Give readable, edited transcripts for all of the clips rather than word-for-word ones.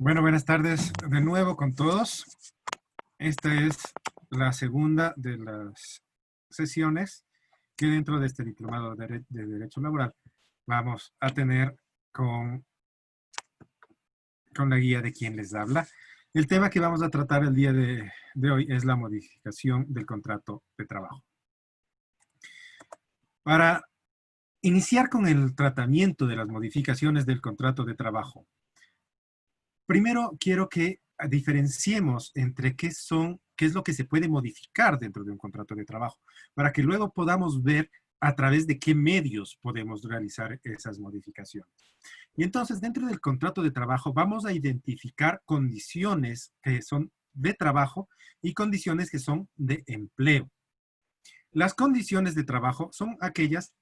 Bueno, buenas tardes de nuevo con todos. Esta es la segunda de las sesiones que dentro de este diplomado de Derecho Laboral vamos a tener con la guía de quien les habla. El tema que vamos a tratar el día de hoy es la modificación del contrato de trabajo. Para iniciar con el tratamiento de las modificaciones del contrato de trabajo, primero quiero que diferenciemos entre qué es lo que se puede modificar dentro de un contrato de trabajo, para que luego podamos ver a través de qué medios podemos realizar esas modificaciones. Y entonces, dentro del contrato de trabajo, vamos a identificar condiciones que son de trabajo y condiciones que son de empleo. Las condiciones de trabajo son aquellas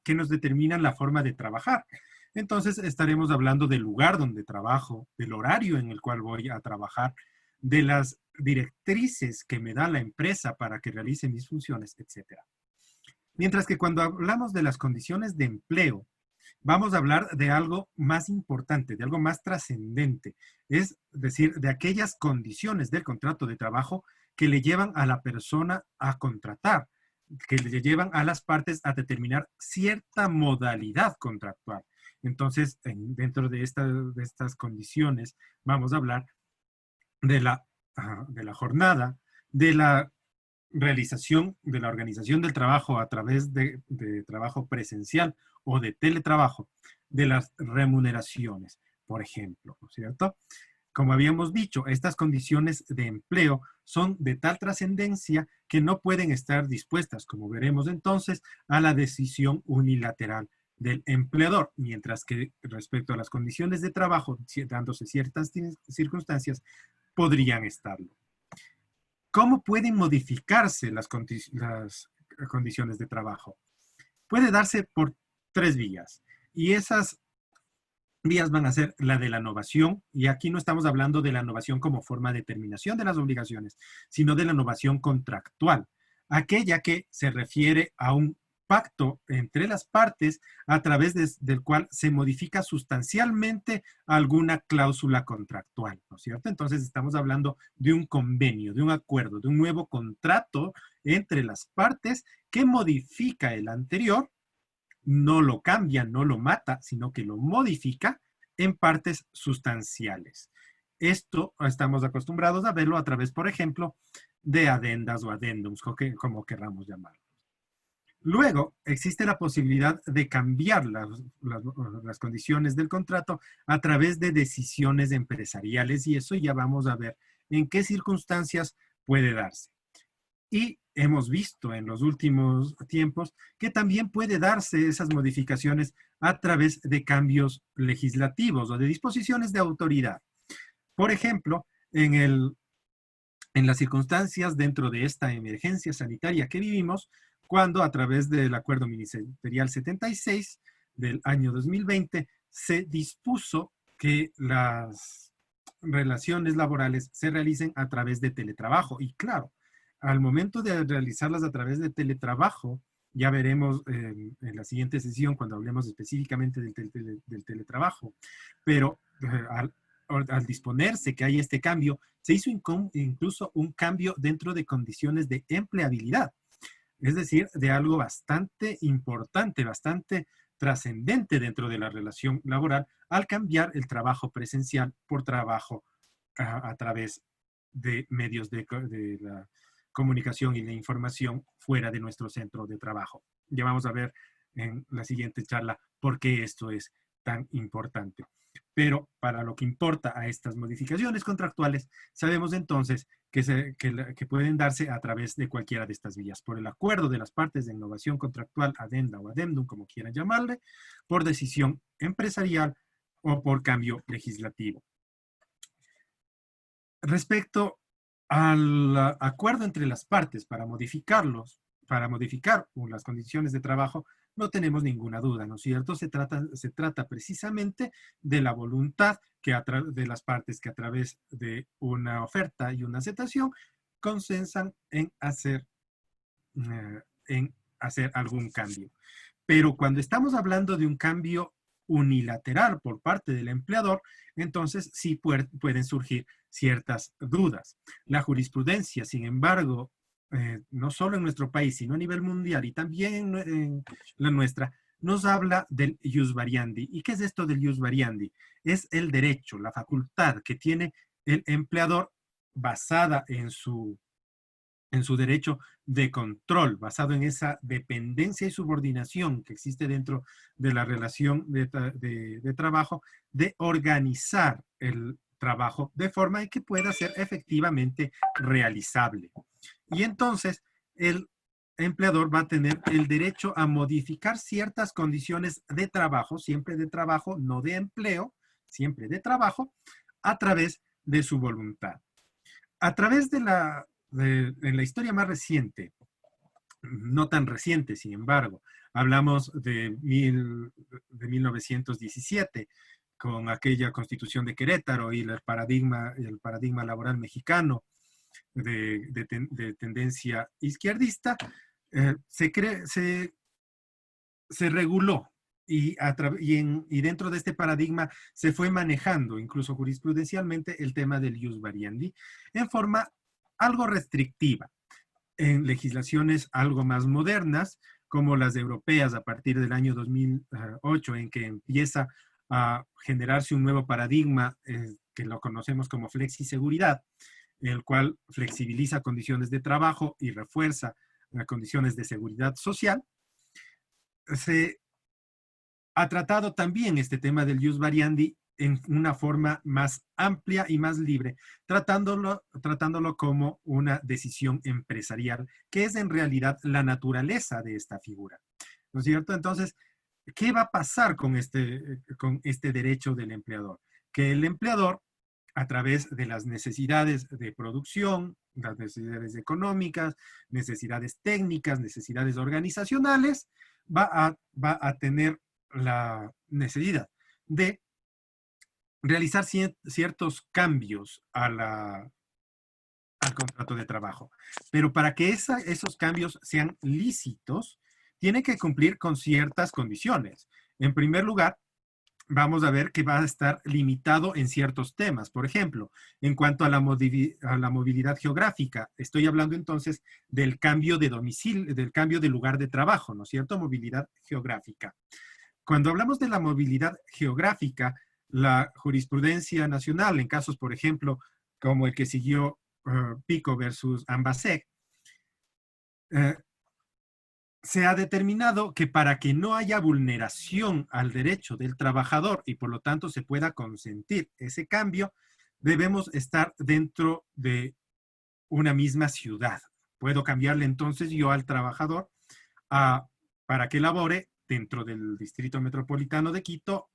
que nos determinan la forma de trabajar. Entonces estaremos hablando del lugar donde trabajo, del horario en el cual voy a trabajar, de las directrices que me da la empresa para que realice mis funciones, etc. Mientras que cuando hablamos de las condiciones de empleo, vamos a hablar de algo más importante, de algo más trascendente, es decir, de aquellas condiciones del contrato de trabajo que le llevan a la persona a contratar, que le llevan a las partes a determinar cierta modalidad contractual. Entonces, dentro de estas condiciones, vamos a hablar de la jornada, de la realización de la organización del trabajo a través de trabajo presencial o de teletrabajo, de las remuneraciones, por ejemplo, ¿no es cierto? Como habíamos dicho, estas condiciones de empleo son de tal trascendencia que no pueden estar dispuestas, como veremos entonces, a la decisión unilateral del empleador, mientras que respecto a las condiciones de trabajo, dándose ciertas circunstancias, podrían estarlo. ¿Cómo pueden modificarse las condiciones de trabajo? Puede darse por tres vías, y esas vías van a ser la de la novación, y aquí no estamos hablando de la novación como forma de terminación de las obligaciones, sino de la novación contractual, aquella que se refiere a un pacto entre las partes a través del cual se modifica sustancialmente alguna cláusula contractual, ¿no es cierto? Entonces estamos hablando de un convenio, de un acuerdo, de un nuevo contrato entre las partes que modifica el anterior, no lo cambia, no lo mata, sino que lo modifica en partes sustanciales. Esto estamos acostumbrados a verlo a través, por ejemplo, de adendas o adendums, como querramos llamarlo. Luego, existe la posibilidad de cambiar las condiciones del contrato a través de decisiones empresariales, y eso ya vamos a ver en qué circunstancias puede darse. Y hemos visto en los últimos tiempos que también puede darse esas modificaciones a través de cambios legislativos o de disposiciones de autoridad. Por ejemplo, en las circunstancias dentro de esta emergencia sanitaria que vivimos, cuando a través del Acuerdo Ministerial 76 del año 2020 se dispuso que las relaciones laborales se realicen a través de teletrabajo. Y claro, al momento de realizarlas a través de teletrabajo, ya veremos en la siguiente sesión cuando hablemos específicamente del teletrabajo, pero al disponerse que hay este cambio, se hizo incluso un cambio dentro de condiciones de empleabilidad, es decir, de algo bastante importante, bastante trascendente dentro de la relación laboral, al cambiar el trabajo presencial por trabajo a través de medios de la comunicación y la información fuera de nuestro centro de trabajo. Ya vamos a ver en la siguiente charla por qué esto es tan importante. Pero para lo que importa a estas modificaciones contractuales, sabemos entonces que pueden darse a través de cualquiera de estas vías, por el acuerdo de las partes de innovación contractual, adenda o adendum, como quieran llamarle, por decisión empresarial o por cambio legislativo. Respecto al acuerdo entre las partes para modificar las condiciones de trabajo, no tenemos ninguna duda, ¿no es cierto? Se trata precisamente de la voluntad de las partes que a través de una oferta y una aceptación consensan en hacer algún cambio. Pero cuando estamos hablando de un cambio unilateral por parte del empleador, entonces sí pueden surgir ciertas dudas. La jurisprudencia, sin embargo, no solo en nuestro país, sino a nivel mundial y también en la nuestra, nos habla del ius variandi. ¿Y qué es esto del ius variandi? Es el derecho, la facultad que tiene el empleador basada en su derecho de control, basado en esa dependencia y subordinación que existe dentro de la relación de trabajo, de organizar el trabajo de forma que pueda ser efectivamente realizable. Y entonces el empleador va a tener el derecho a modificar ciertas condiciones de trabajo, siempre de trabajo, no de empleo, siempre de trabajo, a través de su voluntad. A través en la historia más reciente, no tan reciente, sin embargo, hablamos de 1917, con aquella constitución de Querétaro y el paradigma laboral mexicano de tendencia izquierdista, se reguló y dentro de este paradigma se fue manejando, incluso jurisprudencialmente, el tema del ius variandi en forma algo restrictiva. En legislaciones algo más modernas, como las europeas a partir del año 2008, en que empieza a generarse un nuevo paradigma que lo conocemos como flexiseguridad, el cual flexibiliza condiciones de trabajo y refuerza condiciones de seguridad social. Se ha tratado también este tema del ius variandi en una forma más amplia y más libre, tratándolo como una decisión empresarial, que es en realidad la naturaleza de esta figura. ¿No es cierto? Entonces, ¿qué va a pasar con este derecho del empleador? Que el empleador, a través de las necesidades de producción, las necesidades económicas, necesidades técnicas, necesidades organizacionales, va a tener la necesidad de realizar ciertos cambios al contrato de trabajo. Pero para que esos cambios sean lícitos, tiene que cumplir con ciertas condiciones. En primer lugar, vamos a ver que va a estar limitado en ciertos temas. Por ejemplo, en cuanto a la movilidad geográfica, estoy hablando entonces del cambio de domicilio, del cambio de lugar de trabajo, ¿no es cierto? Movilidad geográfica. Cuando hablamos de la movilidad geográfica, la jurisprudencia nacional, en casos, por ejemplo, como el que siguió Pico versus Ambasec, se ha determinado que para que no haya vulneración al derecho del trabajador y por lo tanto se pueda consentir ese cambio, debemos estar dentro de una misma ciudad. Puedo cambiarle entonces yo al trabajador para que labore dentro del distrito metropolitano de Quito,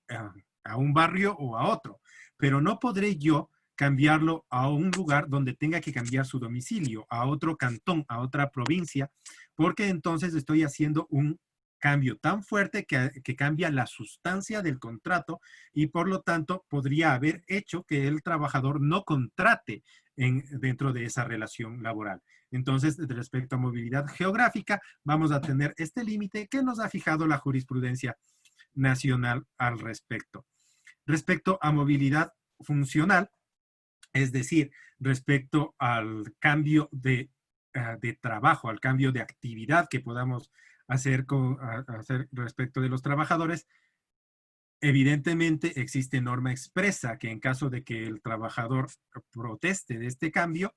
a un barrio o a otro, pero no podré yo cambiarlo a un lugar donde tenga que cambiar su domicilio, a otro cantón, a otra provincia, porque entonces estoy haciendo un cambio tan fuerte que cambia la sustancia del contrato y por lo tanto podría haber hecho que el trabajador no contrate dentro de esa relación laboral. Entonces, respecto a movilidad geográfica, vamos a tener este límite que nos ha fijado la jurisprudencia nacional al respecto. Respecto a movilidad funcional, es decir, respecto al cambio de trabajo, al cambio de actividad que podamos hacer respecto de los trabajadores, evidentemente existe norma expresa que en caso de que el trabajador proteste de este cambio,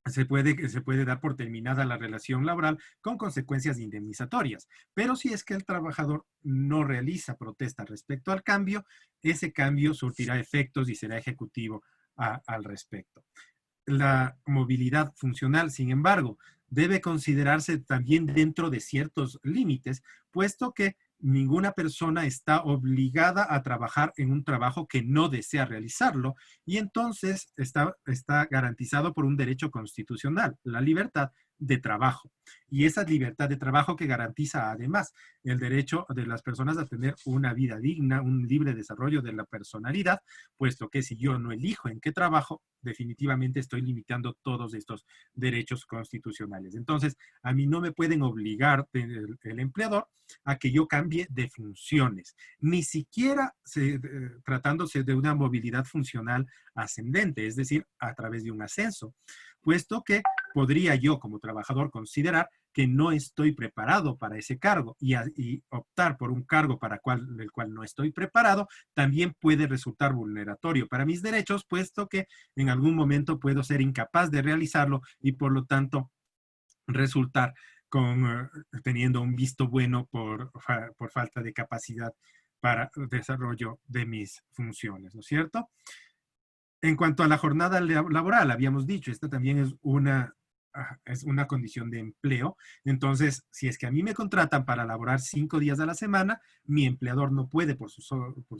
se puede dar por terminada la relación laboral con consecuencias indemnizatorias. Pero si es que el trabajador no realiza protesta respecto al cambio, ese cambio surtirá efectos y será ejecutivo al respecto. La movilidad funcional, sin embargo, debe considerarse también dentro de ciertos límites, puesto que ninguna persona está obligada a trabajar en un trabajo que no desea realizarlo y entonces está garantizado por un derecho constitucional, la libertad de trabajo. Y esa libertad de trabajo que garantiza además el derecho de las personas a tener una vida digna, un libre desarrollo de la personalidad, puesto que si yo no elijo en qué trabajo, definitivamente estoy limitando todos estos derechos constitucionales. Entonces, a mí no me pueden obligar el empleador a que yo cambie de funciones, ni siquiera tratándose de una movilidad funcional ascendente, es decir, a través de un ascenso, puesto que podría yo como trabajador considerar que no estoy preparado para ese cargo y optar por un cargo para el cual no estoy preparado también puede resultar vulneratorio para mis derechos, puesto que en algún momento puedo ser incapaz de realizarlo y por lo tanto resultar teniendo un visto bueno por falta de capacidad para el desarrollo de mis funciones, ¿no es cierto? En cuanto a la jornada laboral, habíamos dicho, esta también es una condición de empleo. Entonces, si es que a mí me contratan para laborar 5 días a la semana, mi empleador no puede, por su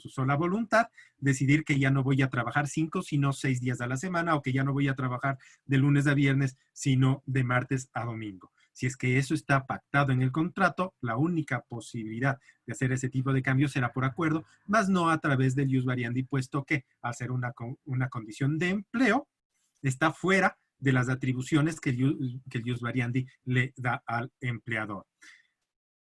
sola voluntad, decidir que ya no voy a trabajar 5, sino 6 días a la semana, o que ya no voy a trabajar de lunes a viernes, sino de martes a domingo. Si es que eso está pactado en el contrato, la única posibilidad de hacer ese tipo de cambios será por acuerdo, más no a través del ius variandi, puesto que al ser una condición de empleo, está fuera de las atribuciones que el ius variandi le da al empleador.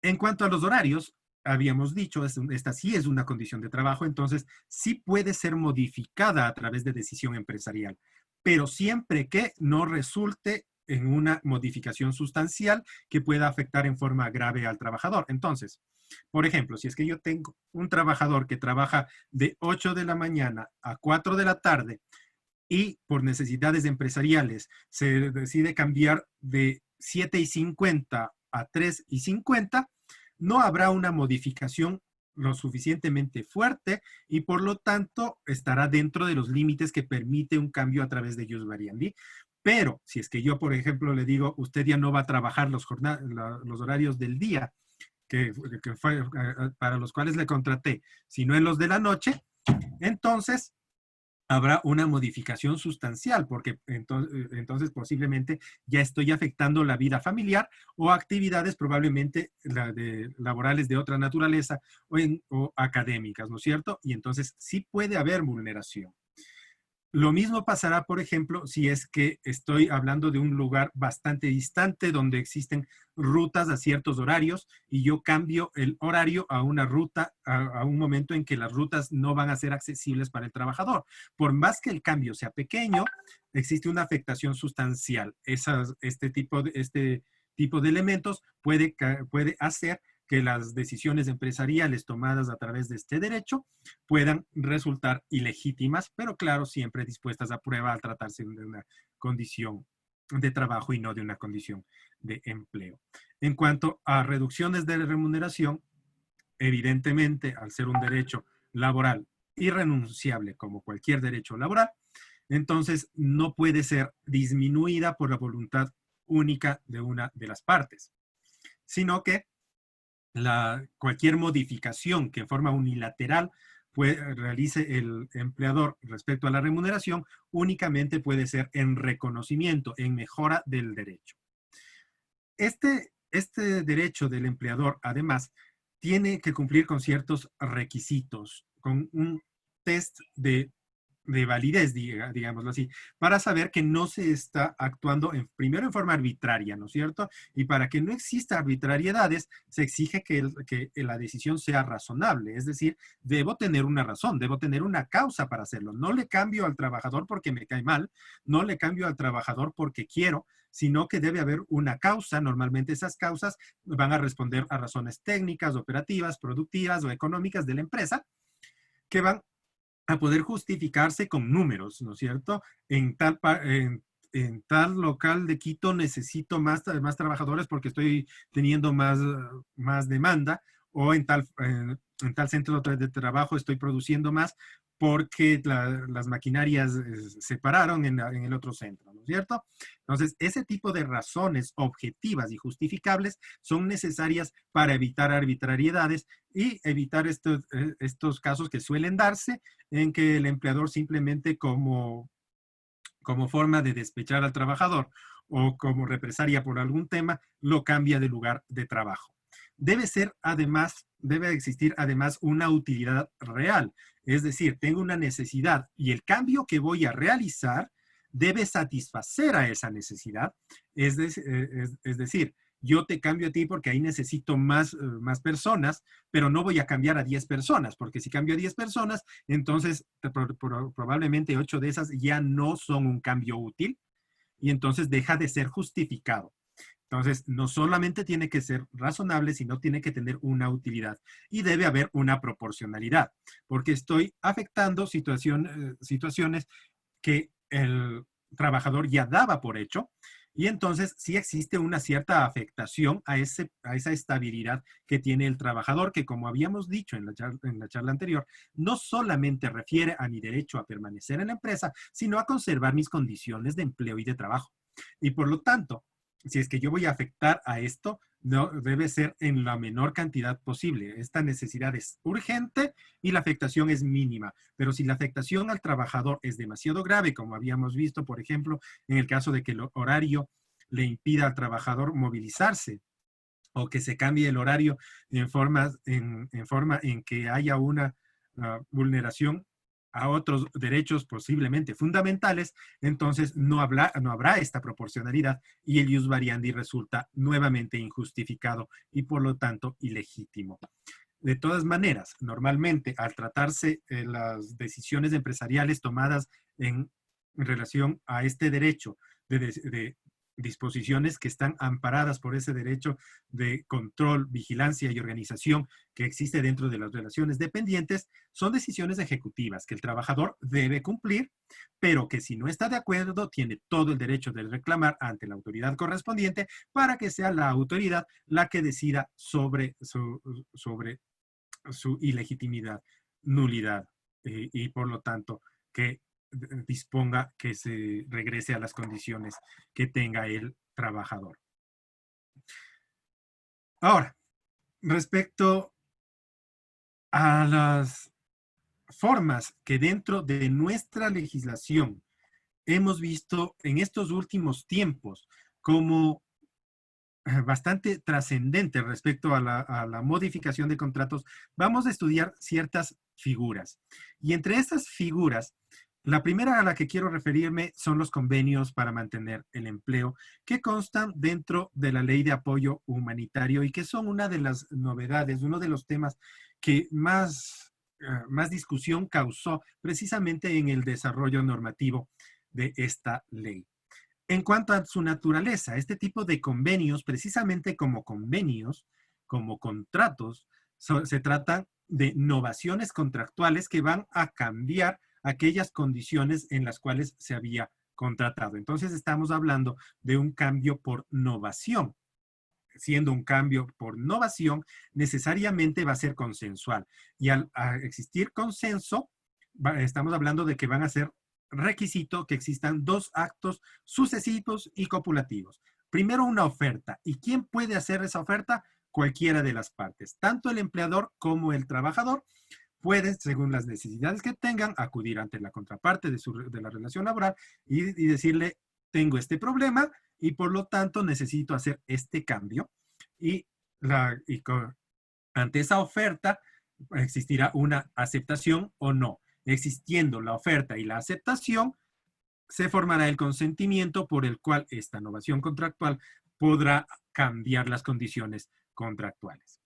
En cuanto a los horarios, habíamos dicho, esta sí es una condición de trabajo, entonces sí puede ser modificada a través de decisión empresarial, pero siempre que no resulte en una modificación sustancial que pueda afectar en forma grave al trabajador. Entonces, por ejemplo, si es que yo tengo un trabajador que trabaja de 8 de la mañana a 4 de la tarde y por necesidades empresariales se decide cambiar de 7:50 a 3:50, no habrá una modificación lo suficientemente fuerte y por lo tanto estará dentro de los límites que permite un cambio a través de ius variandi. Pero si es que yo, por ejemplo, le digo, usted ya no va a trabajar los horarios del día que fue, para los cuales le contraté, sino en los de la noche, entonces habrá una modificación sustancial, porque entonces posiblemente ya estoy afectando la vida familiar o actividades probablemente laborales de otra naturaleza o académicas, ¿no es cierto? Y entonces sí puede haber vulneración. Lo mismo pasará, por ejemplo, si es que estoy hablando de un lugar bastante distante donde existen rutas a ciertos horarios y yo cambio el horario a una ruta, a un momento en que las rutas no van a ser accesibles para el trabajador. Por más que el cambio sea pequeño, existe una afectación sustancial. Este tipo de elementos puede hacer que las decisiones empresariales tomadas a través de este derecho puedan resultar ilegítimas, pero claro, siempre dispuestas a prueba al tratarse de una condición de trabajo y no de una condición de empleo. En cuanto a reducciones de remuneración, evidentemente, al ser un derecho laboral irrenunciable como cualquier derecho laboral, entonces no puede ser disminuida por la voluntad única de una de las partes, sino que cualquier modificación que en forma unilateral realice el empleador respecto a la remuneración únicamente puede ser en reconocimiento, en mejora del derecho. Este derecho del empleador, además, tiene que cumplir con ciertos requisitos, con un test de validez, digámoslo así, para saber que no se está actuando primero en forma arbitraria, ¿no es cierto? Y para que no exista arbitrariedades, se exige que la decisión sea razonable, es decir, debo tener una razón, debo tener una causa para hacerlo. No le cambio al trabajador porque me cae mal, no le cambio al trabajador porque quiero, sino que debe haber una causa. Normalmente esas causas van a responder a razones técnicas, operativas, productivas o económicas de la empresa, que van a poder justificarse con números, ¿no es cierto? En tal local de Quito necesito más trabajadores porque estoy teniendo más demanda, o en tal centro de trabajo estoy produciendo más porque las maquinarias se pararon en el otro centro, ¿no es cierto? Entonces, ese tipo de razones objetivas y justificables son necesarias para evitar arbitrariedades y evitar estos casos que suelen darse en que el empleador simplemente como forma de despechar al trabajador o como represalia por algún tema, lo cambia de lugar de trabajo. Debe existir además una utilidad real. Es decir, tengo una necesidad y el cambio que voy a realizar debe satisfacer a esa necesidad. Es decir, yo te cambio a ti porque ahí necesito más personas, pero no voy a cambiar a 10 personas, porque si cambio a 10 personas, entonces probablemente 8 de esas ya no son un cambio útil y entonces deja de ser justificado. Entonces, no solamente tiene que ser razonable, sino tiene que tener una utilidad y debe haber una proporcionalidad, porque estoy afectando situaciones que el trabajador ya daba por hecho y entonces sí existe una cierta afectación a esa estabilidad que tiene el trabajador, que como habíamos dicho en la charla anterior, no solamente refiere a mi derecho a permanecer en la empresa, sino a conservar mis condiciones de empleo y de trabajo. Y por lo tanto, si es que yo voy a afectar a esto, no debe ser en la menor cantidad posible. Esta necesidad es urgente y la afectación es mínima. Pero si la afectación al trabajador es demasiado grave, como habíamos visto, por ejemplo, en el caso de que el horario le impida al trabajador movilizarse o que se cambie el horario en forma en que haya una vulneración a otros derechos posiblemente fundamentales, entonces no habrá esta proporcionalidad y el ius variandi resulta nuevamente injustificado y por lo tanto ilegítimo. De todas maneras, normalmente al tratarse las decisiones empresariales tomadas en relación a este derecho de disposiciones que están amparadas por ese derecho de control, vigilancia y organización que existe dentro de las relaciones dependientes, son decisiones ejecutivas que el trabajador debe cumplir, pero que si no está de acuerdo, tiene todo el derecho de reclamar ante la autoridad correspondiente para que sea la autoridad la que decida sobre su ilegitimidad, nulidad, y por lo tanto que disponga que se regrese a las condiciones que tenga el trabajador. Ahora, respecto a las formas que dentro de nuestra legislación hemos visto en estos últimos tiempos como bastante trascendente respecto a la modificación de contratos, vamos a estudiar ciertas figuras. Y entre estas figuras, la primera a la que quiero referirme son los convenios para mantener el empleo, que constan dentro de la Ley de Apoyo Humanitario y que son una de las novedades, uno de los temas que más discusión causó precisamente en el desarrollo normativo de esta ley. En cuanto a su naturaleza, este tipo de convenios, precisamente como convenios, como contratos, se trata de novaciones contractuales que van a cambiar aquellas condiciones en las cuales se había contratado. Entonces estamos hablando de un cambio por novación. Siendo un cambio por novación, necesariamente va a ser consensual. Y al existir consenso, estamos hablando de que van a ser requisito que existan dos actos sucesivos y copulativos. Primero, una oferta. ¿Y quién puede hacer esa oferta? Cualquiera de las partes. Tanto el empleador como el trabajador pueden, según las necesidades que tengan, acudir ante la contraparte de la relación laboral y decirle, tengo este problema y por lo tanto necesito hacer este cambio. Y ante esa oferta existirá una aceptación o no. Existiendo la oferta y la aceptación, se formará el consentimiento por el cual esta novación contractual podrá cambiar las condiciones contractuales.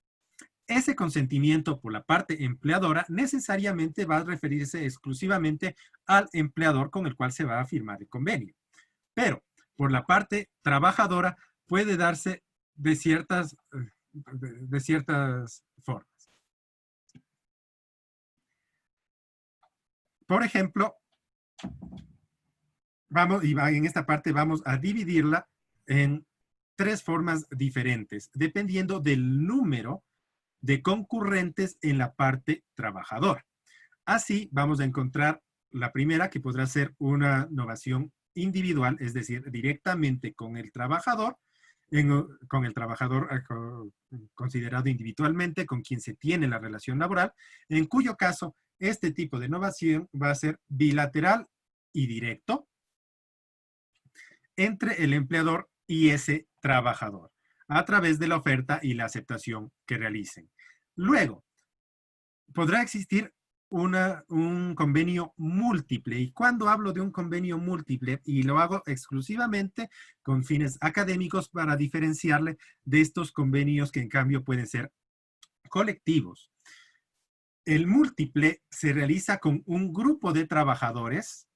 Ese consentimiento por la parte empleadora necesariamente va a referirse exclusivamente al empleador con el cual se va a firmar el convenio. Pero por la parte trabajadora puede darse de ciertas formas. Por ejemplo, en esta parte vamos a dividirla en tres formas diferentes, dependiendo del número de concurrentes en la parte trabajadora. Así vamos a encontrar la primera, que podrá ser una novación individual, es decir, directamente con el trabajador, considerado individualmente, con quien se tiene la relación laboral, en cuyo caso este tipo de novación va a ser bilateral y directo. entre el empleador y ese trabajador a través de la oferta y la aceptación que realicen. Luego, podrá existir un convenio múltiple. Y cuando hablo de un convenio múltiple, y lo hago exclusivamente con fines académicos para diferenciarle de estos convenios que en cambio pueden ser colectivos. El múltiple se realiza con un grupo de trabajadores,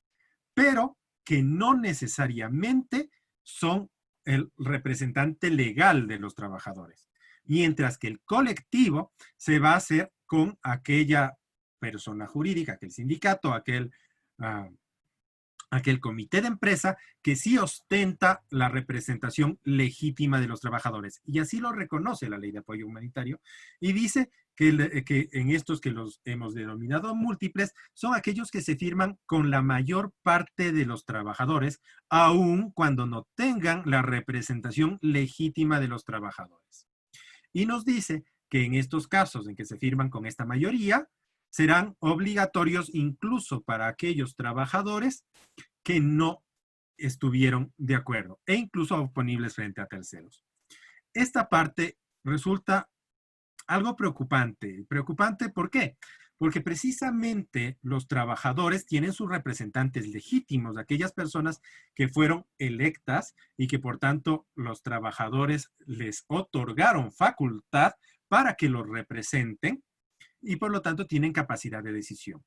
pero que no necesariamente son el representante legal de los trabajadores. Mientras que el colectivo se va a hacer con aquella persona jurídica, aquel sindicato, aquel comité de empresa que sí ostenta la representación legítima de los trabajadores. Y así lo reconoce la Ley de Apoyo Humanitario y dice que en estos que los hemos denominado múltiples son aquellos que se firman con la mayor parte de los trabajadores, aun cuando no tengan la representación legítima de los trabajadores. Y nos dice que en estos casos en que se firman con esta mayoría, serán obligatorios incluso para aquellos trabajadores que no estuvieron de acuerdo e incluso oponibles frente a terceros. Esta parte resulta algo preocupante. ¿Preocupante por qué? Porque precisamente los trabajadores tienen sus representantes legítimos, aquellas personas que fueron electas y que por tanto los trabajadores les otorgaron facultad para que los representen y por lo tanto tienen capacidad de decisión.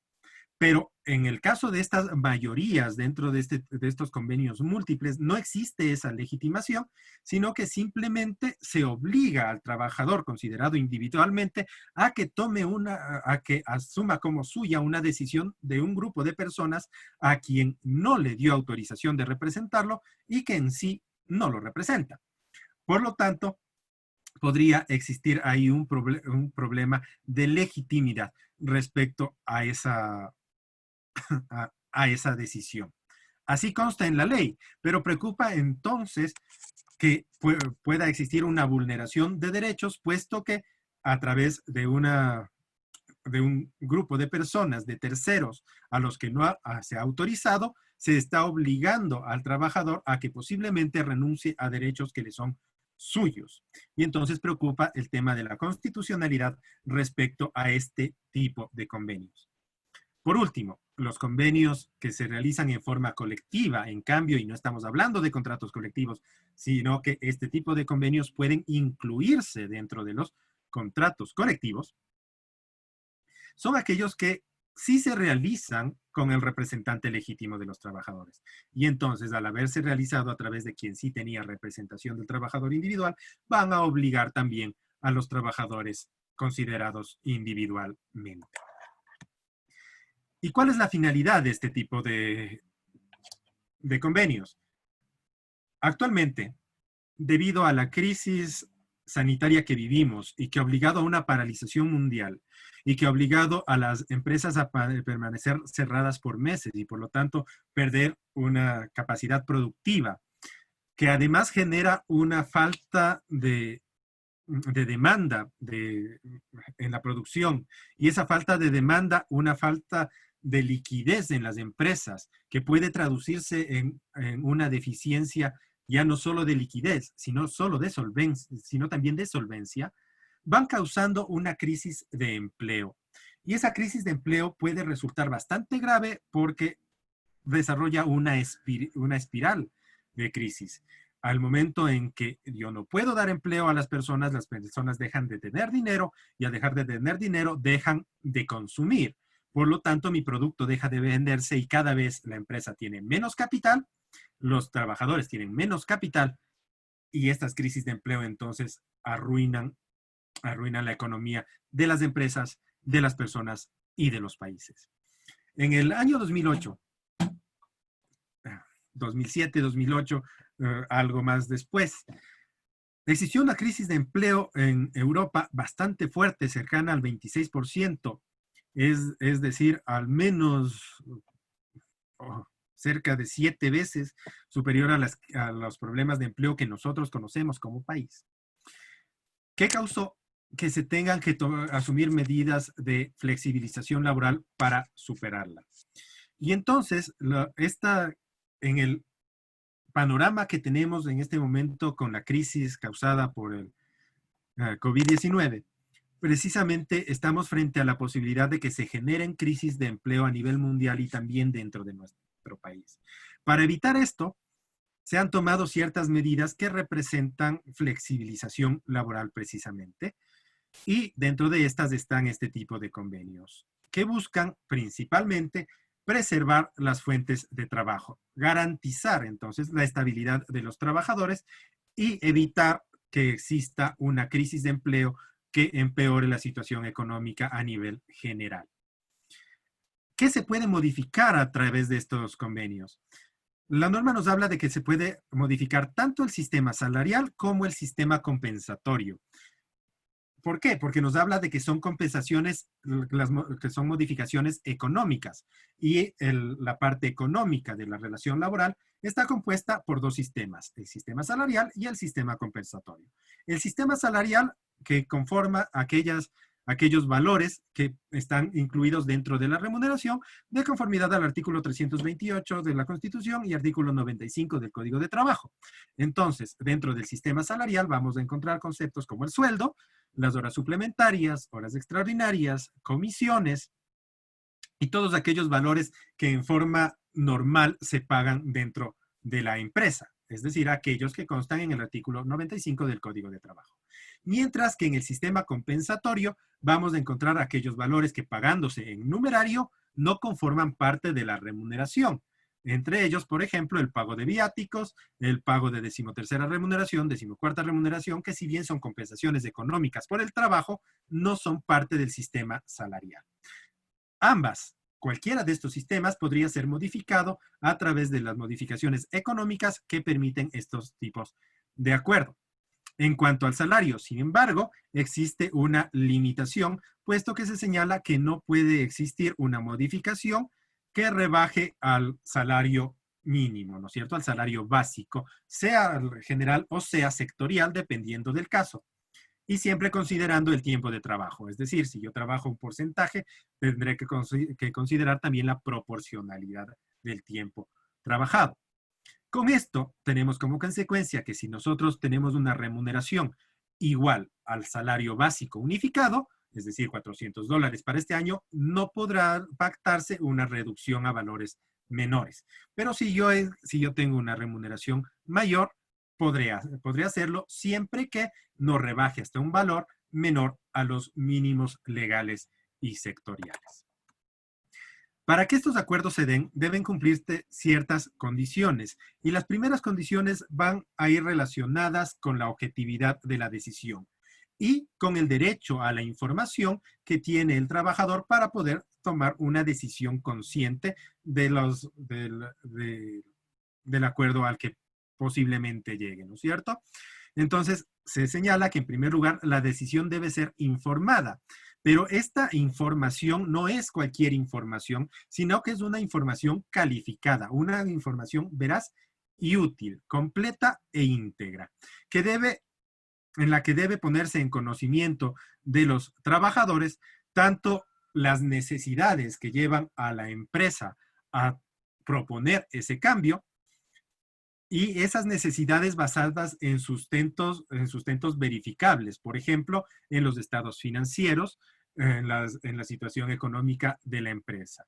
Pero en el caso de estas mayorías dentro de estos convenios múltiples, no existe esa legitimación, sino que simplemente se obliga al trabajador considerado individualmente a que a que asuma como suya una decisión de un grupo de personas a quien no le dio autorización de representarlo y que en sí no lo representa. Por lo tanto, podría existir ahí un problema de legitimidad respecto a esa decisión. Así consta en la ley, pero preocupa entonces que pueda existir una vulneración de derechos, puesto que a través de un grupo de personas, de terceros, a los que no se ha autorizado, se está obligando al trabajador a que posiblemente renuncie a derechos que le son suyos. Y entonces preocupa el tema de la constitucionalidad respecto a este tipo de convenios. Por último, los convenios que se realizan en forma colectiva, en cambio, y no estamos hablando de contratos colectivos, sino que este tipo de convenios pueden incluirse dentro de los contratos colectivos, son aquellos que sí se realizan con el representante legítimo de los trabajadores. Y entonces, al haberse realizado a través de quien sí tenía representación del trabajador individual, van a obligar también a los trabajadores considerados individualmente. ¿Y cuál es la finalidad de este tipo de convenios? Actualmente, debido a la crisis sanitaria que vivimos y que ha obligado a una paralización mundial y que ha obligado a las empresas a permanecer cerradas por meses y por lo tanto perder una capacidad productiva, que además genera una falta de demanda en la producción y esa falta de demanda, una falta de liquidez en las empresas que puede traducirse en una deficiencia ya no solo de liquidez, sino también de solvencia, van causando una crisis de empleo. Y esa crisis de empleo puede resultar bastante grave porque desarrolla una espiral de crisis. Al momento en que yo no puedo dar empleo a las personas dejan de tener dinero y al dejar de tener dinero dejan de consumir. Por lo tanto, mi producto deja de venderse y cada vez la empresa tiene menos capital, los trabajadores tienen menos capital y estas crisis de empleo entonces arruinan la economía de las empresas, de las personas y de los países. En el año 2008, 2007, 2008, algo más después, existió una crisis de empleo en Europa bastante fuerte, cercana al 26%, es decir, al menos cerca de 7 veces superior a los problemas de empleo que nosotros conocemos como país. ¿Qué causó que se tengan que asumir medidas de flexibilización laboral para superarla? Y entonces, panorama que tenemos en este momento con la crisis causada por el COVID-19, precisamente estamos frente a la posibilidad de que se generen crisis de empleo a nivel mundial y también dentro de nuestro país. Para evitar esto, se han tomado ciertas medidas que representan flexibilización laboral precisamente, y dentro de estas están este tipo de convenios que buscan principalmente preservar las fuentes de trabajo, garantizar entonces la estabilidad de los trabajadores y evitar que exista una crisis de empleo que empeore la situación económica a nivel general. ¿Qué se puede modificar a través de estos convenios? La norma nos habla de que se puede modificar tanto el sistema salarial como el sistema compensatorio. ¿Por qué? Porque nos habla de que son compensaciones, que son modificaciones económicas, y la parte económica de la relación laboral está compuesta por dos sistemas, el sistema salarial y el sistema compensatorio. El sistema salarial, que conforma aquellos valores que están incluidos dentro de la remuneración de conformidad al artículo 328 de la Constitución y artículo 95 del Código de Trabajo. Entonces, dentro del sistema salarial vamos a encontrar conceptos como el sueldo, las horas suplementarias, horas extraordinarias, comisiones y todos aquellos valores que en forma normal se pagan dentro de la empresa, es decir, aquellos que constan en el artículo 95 del Código de Trabajo. Mientras que en el sistema compensatorio vamos a encontrar aquellos valores que, pagándose en numerario, no conforman parte de la remuneración. Entre ellos, por ejemplo, el pago de viáticos, el pago de decimotercera remuneración, decimocuarta remuneración, que si bien son compensaciones económicas por el trabajo, no son parte del sistema salarial. Cualquiera de estos sistemas podría ser modificado a través de las modificaciones económicas que permiten estos tipos de acuerdo. En cuanto al salario, sin embargo, existe una limitación, puesto que se señala que no puede existir una modificación que rebaje al salario mínimo, ¿no es cierto? Al salario básico, sea general o sea sectorial, dependiendo del caso. Y siempre considerando el tiempo de trabajo. Es decir, si yo trabajo un porcentaje, tendré que considerar también la proporcionalidad del tiempo trabajado. Con esto tenemos como consecuencia que si nosotros tenemos una remuneración igual al salario básico unificado, es decir, $400 para este año, no podrá pactarse una reducción a valores menores. Pero si yo tengo una remuneración mayor, podría hacerlo siempre que no rebaje hasta un valor menor a los mínimos legales y sectoriales. Para que estos acuerdos se den, deben cumplirse ciertas condiciones, y las primeras condiciones van a ir relacionadas con la objetividad de la decisión y con el derecho a la información que tiene el trabajador para poder tomar una decisión consciente del acuerdo al que posiblemente llegue, ¿no es cierto? Entonces, se señala que en primer lugar la decisión debe ser informada. Pero esta información no es cualquier información, sino que es una información calificada, una información veraz y útil, completa e íntegra, en la que debe ponerse en conocimiento de los trabajadores tanto las necesidades que llevan a la empresa a proponer ese cambio, y esas necesidades basadas en sustentos verificables, por ejemplo, en los estados financieros, en la situación económica de la empresa.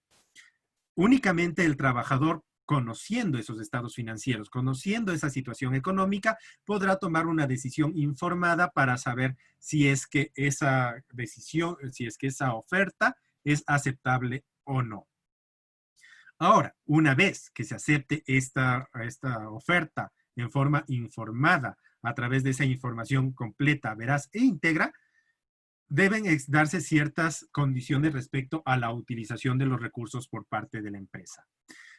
Únicamente el trabajador, conociendo esos estados financieros, conociendo esa situación económica, podrá tomar una decisión informada para saber si es que esa decisión, si es que esa oferta es aceptable o no. Ahora, una vez que se acepte esta oferta en forma informada a través de esa información completa, veraz e íntegra, deben darse ciertas condiciones respecto a la utilización de los recursos por parte de la empresa.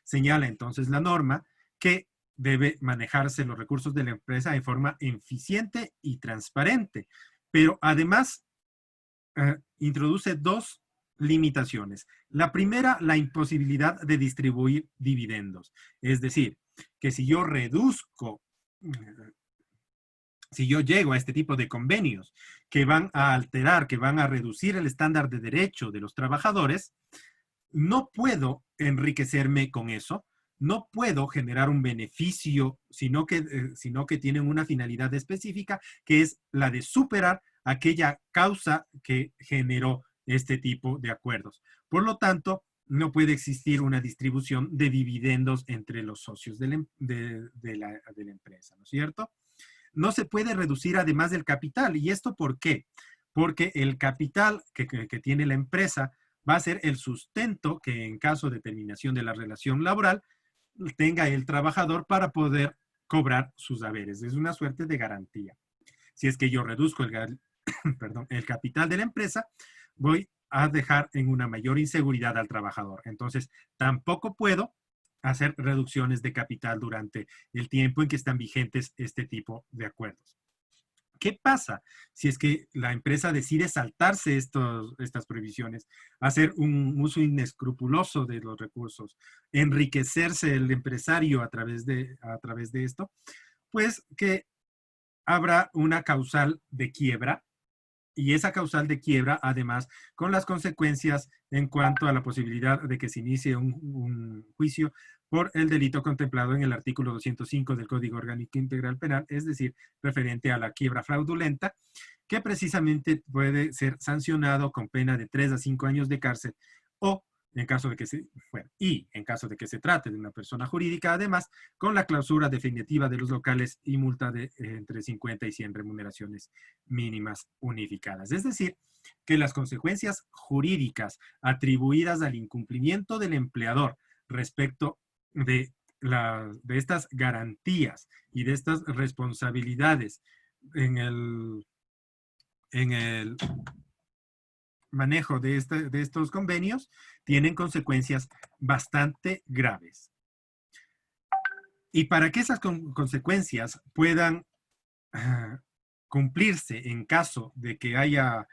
Señala entonces la norma que debe manejarse los recursos de la empresa de forma eficiente y transparente, pero además introduce dos limitaciones. La primera, la imposibilidad de distribuir dividendos. Es decir, que si yo llego a este tipo de convenios que van a alterar, que van a reducir el estándar de derecho de los trabajadores, no puedo enriquecerme con eso, no puedo generar un beneficio, sino que tienen una finalidad específica, que es la de superar aquella causa que generó este tipo de acuerdos. Por lo tanto, no puede existir una distribución de dividendos entre los socios de la empresa, ¿no es cierto? No se puede reducir además del capital. ¿Y esto por qué? Porque el capital que tiene la empresa va a ser el sustento que en caso de terminación de la relación laboral tenga el trabajador para poder cobrar sus haberes. Es una suerte de garantía. Si es que yo reduzco perdón, el capital de la empresa, voy a dejar en una mayor inseguridad al trabajador. Entonces, tampoco puedo hacer reducciones de capital durante el tiempo en que están vigentes este tipo de acuerdos. ¿Qué pasa si es que la empresa decide saltarse estas prohibiciones, hacer un uso inescrupuloso de los recursos, enriquecerse el empresario a través de esto? Pues que habrá una causal de quiebra, y esa causal de quiebra, además, con las consecuencias en cuanto a la posibilidad de que se inicie un juicio por el delito contemplado en el artículo 205 del Código Orgánico Integral Penal, es decir, referente a la quiebra fraudulenta, que precisamente puede ser sancionado con pena de 3 a 5 años de cárcel o en caso de que en caso de que se trate de una persona jurídica, además, con la clausura definitiva de los locales y multa de entre 50 y 100 remuneraciones mínimas unificadas. Es decir, que las consecuencias jurídicas atribuidas al incumplimiento del empleador respecto de estas garantías y de estas responsabilidades en el manejo de estos convenios tienen consecuencias bastante graves. Y para que esas consecuencias puedan cumplirse en caso de que haya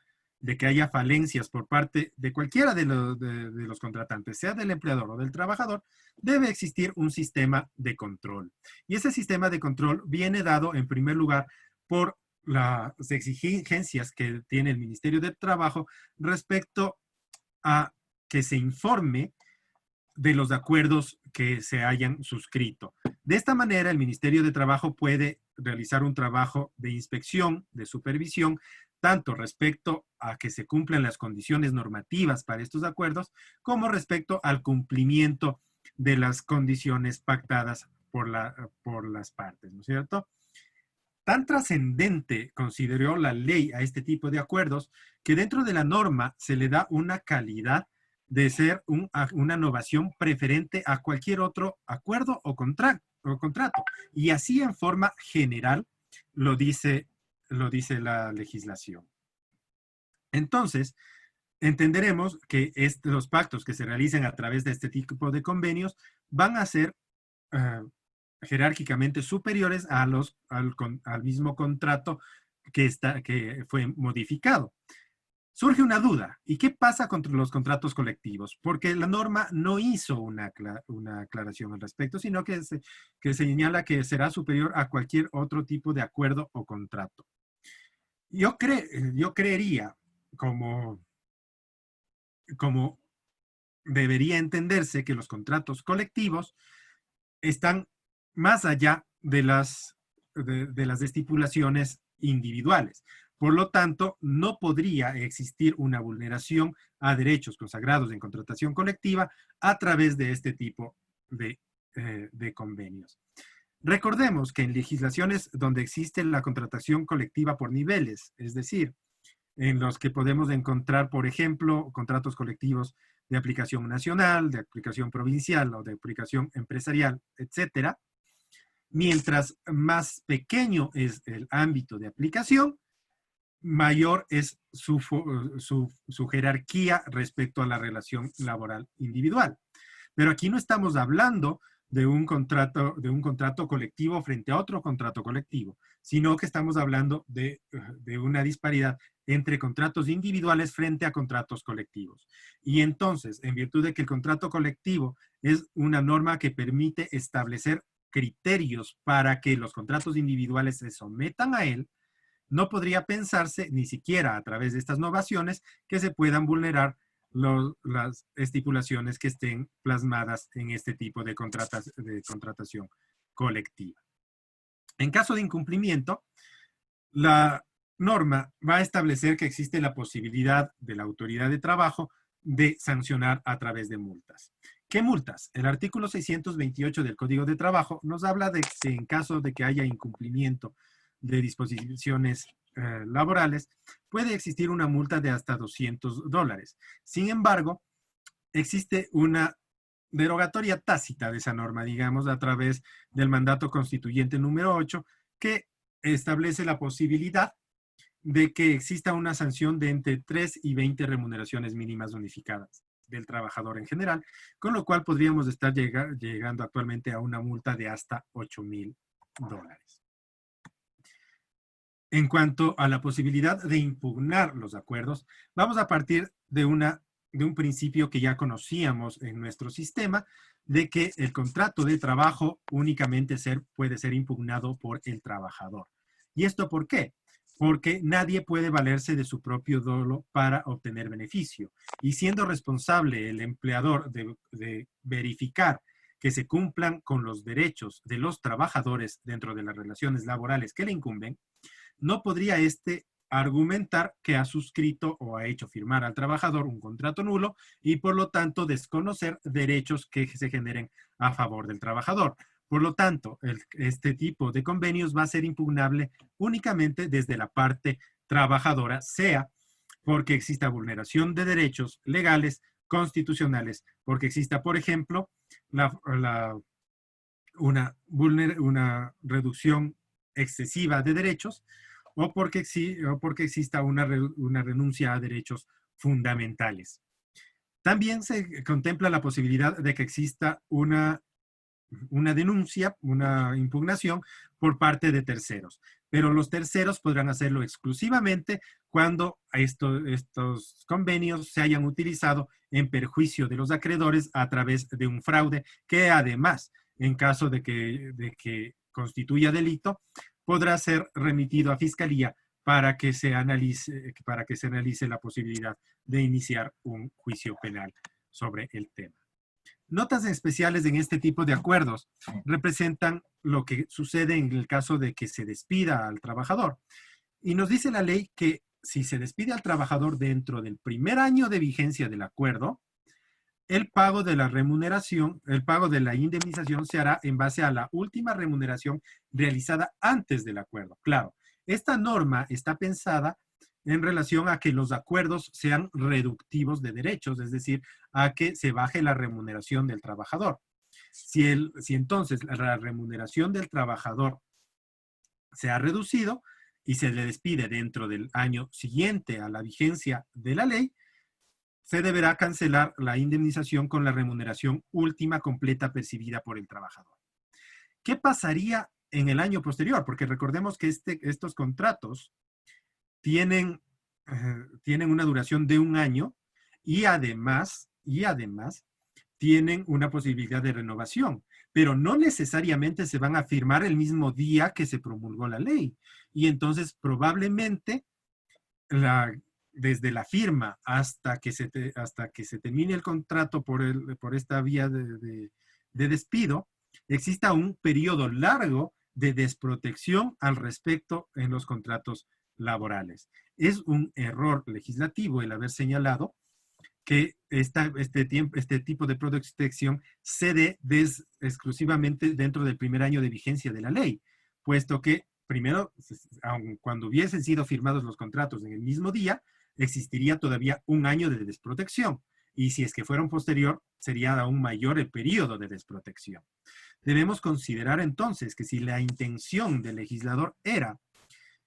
falencias por parte de cualquiera de los contratantes, sea del empleador o del trabajador, debe existir un sistema de control. Y ese sistema de control viene dado, en primer lugar, por las exigencias que tiene el Ministerio de Trabajo respecto a que se informe de los acuerdos que se hayan suscrito. De esta manera, el Ministerio de Trabajo puede realizar un trabajo de inspección, de supervisión, tanto respecto a que se cumplan las condiciones normativas para estos acuerdos, como respecto al cumplimiento de las condiciones pactadas por las partes, ¿no es cierto? Tan trascendente consideró la ley a este tipo de acuerdos que dentro de la norma se le da una calidad de ser una innovación preferente a cualquier otro acuerdo o contrato. Y así en forma general lo dice la legislación. Entonces, entenderemos que los pactos que se realicen a través de este tipo de convenios van a ser jerárquicamente superiores al mismo contrato que fue modificado. Surge una duda, ¿y qué pasa con los contratos colectivos? Porque la norma no hizo una aclaración al respecto, sino que señala que será superior a cualquier otro tipo de acuerdo o contrato. Yo creería, como debería entenderse, que los contratos colectivos están más allá de las estipulaciones individuales. Por lo tanto, no podría existir una vulneración a derechos consagrados en contratación colectiva a través de este tipo de convenios. Recordemos que en legislaciones donde existe la contratación colectiva por niveles, es decir, en los que podemos encontrar, por ejemplo, contratos colectivos de aplicación nacional, de aplicación provincial o de aplicación empresarial, etcétera. Mientras más pequeño es el ámbito de aplicación, mayor es su jerarquía respecto a la relación laboral individual. Pero aquí no estamos hablando de un contrato colectivo frente a otro contrato colectivo, sino que estamos hablando de una disparidad entre contratos individuales frente a contratos colectivos. Y entonces, en virtud de que el contrato colectivo es una norma que permite establecer criterios para que los contratos individuales se sometan a él, no podría pensarse, ni siquiera a través de estas novaciones, que se puedan vulnerar las estipulaciones que estén plasmadas en este tipo de contratación colectiva. En caso de incumplimiento, la norma va a establecer que existe la posibilidad de la autoridad de trabajo de sancionar a través de multas. ¿Qué multas? El artículo 628 del Código de Trabajo nos habla de que en caso de que haya incumplimiento de disposiciones laborales, puede existir una multa de hasta $200. Sin embargo, existe una derogatoria tácita de esa norma, digamos, a través del mandato constituyente número 8, que establece la posibilidad de que exista una sanción de entre 3 y 20 remuneraciones mínimas unificadas del trabajador en general, con lo cual podríamos estar llegando actualmente a una multa de hasta $8,000. En cuanto a la posibilidad de impugnar los acuerdos, vamos a partir de un principio que ya conocíamos en nuestro sistema, de que el contrato de trabajo únicamente puede ser impugnado por el trabajador. ¿Y esto por qué? Porque nadie puede valerse de su propio dolo para obtener beneficio. Y siendo responsable el empleador de verificar que se cumplan con los derechos de los trabajadores dentro de las relaciones laborales que le incumben, no podría argumentar que ha suscrito o ha hecho firmar al trabajador un contrato nulo y por lo tanto desconocer derechos que se generen a favor del trabajador. Por lo tanto, este tipo de convenios va a ser impugnable únicamente desde la parte trabajadora, sea porque exista vulneración de derechos legales, constitucionales, porque exista, por ejemplo, una reducción excesiva de derechos, o porque exista una renuncia a derechos fundamentales. También se contempla la posibilidad de que exista una denuncia, una impugnación por parte de terceros, pero los terceros podrán hacerlo exclusivamente cuando estos convenios se hayan utilizado en perjuicio de los acreedores a través de un fraude que además, en caso de que constituya delito, podrá ser remitido a fiscalía para que se analice la posibilidad de iniciar un juicio penal sobre el tema. Notas especiales en este tipo de acuerdos representan lo que sucede en el caso de que se despida al trabajador. Y nos dice la ley que si se despide al trabajador dentro del primer año de vigencia del acuerdo, el pago de la remuneración, el pago de la indemnización se hará en base a la última remuneración realizada antes del acuerdo. Claro, esta norma está pensada en relación a que los acuerdos sean reductivos de derechos, es decir, a que se baje la remuneración del trabajador. Si entonces la remuneración del trabajador se ha reducido y se le despide dentro del año siguiente a la vigencia de la ley, se deberá cancelar la indemnización con la remuneración última completa percibida por el trabajador. ¿Qué pasaría en el año posterior? Porque recordemos que estos contratos tienen una duración de un año y además tienen una posibilidad de renovación, pero no necesariamente se van a firmar el mismo día que se promulgó la ley. Y entonces probablemente desde la firma hasta que se termine el contrato por esta vía de despido, exista un periodo largo de desprotección al respecto en los contratos laborales. Es un error legislativo el haber señalado que este tipo de protección se dé exclusivamente dentro del primer año de vigencia de la ley, puesto que primero, aun cuando hubiesen sido firmados los contratos en el mismo día, existiría todavía un año de desprotección. Y si es que fueron posterior, sería aún mayor el periodo de desprotección. Debemos considerar entonces que si la intención del legislador era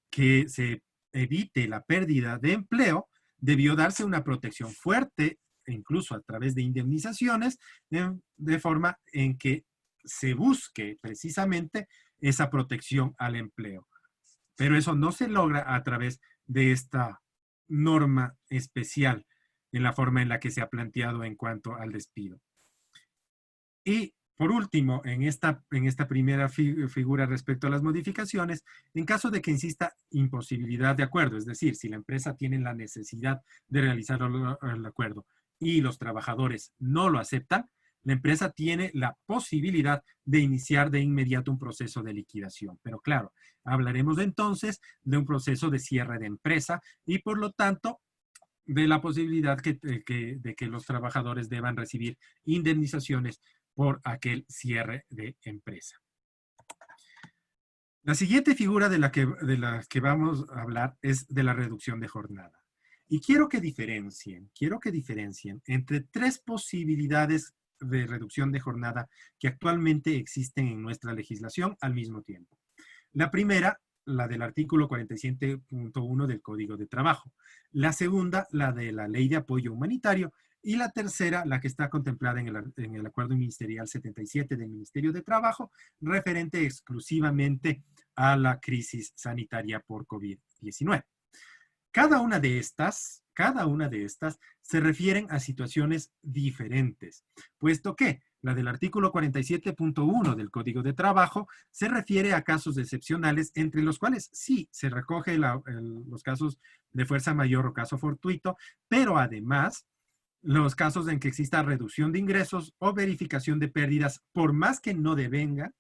que se evite la pérdida de empleo, debió darse una protección fuerte, incluso a través de indemnizaciones, de forma en que se busque precisamente esa protección al empleo. Pero eso no se logra a través de esta norma especial en la forma en la que se ha planteado en cuanto al despido. Y por último, en esta primera figura respecto a las modificaciones, en caso de que insista imposibilidad de acuerdo, es decir, si la empresa tiene la necesidad de realizar el acuerdo, y los trabajadores no lo aceptan, la empresa tiene la posibilidad de iniciar de inmediato un proceso de liquidación. Pero claro, hablaremos entonces de un proceso de cierre de empresa y por lo tanto de la posibilidad de que los trabajadores deban recibir indemnizaciones por aquel cierre de empresa. La siguiente figura de la que vamos a hablar es de la reducción de jornada. Y quiero que diferencien entre tres posibilidades de reducción de jornada que actualmente existen en nuestra legislación al mismo tiempo. La primera, la del artículo 47.1 del Código de Trabajo. La segunda, la de la Ley de Apoyo Humanitario. Y la tercera, la que está contemplada en el Acuerdo Ministerial 77 del Ministerio de Trabajo, referente exclusivamente a la crisis sanitaria por COVID-19. Cada una de estas se refieren a situaciones diferentes, puesto que la del artículo 47.1 del Código de Trabajo se refiere a casos excepcionales, entre los cuales sí se recoge los casos de fuerza mayor o caso fortuito, pero además los casos en que exista reducción de ingresos o verificación de pérdidas, por más que no vengan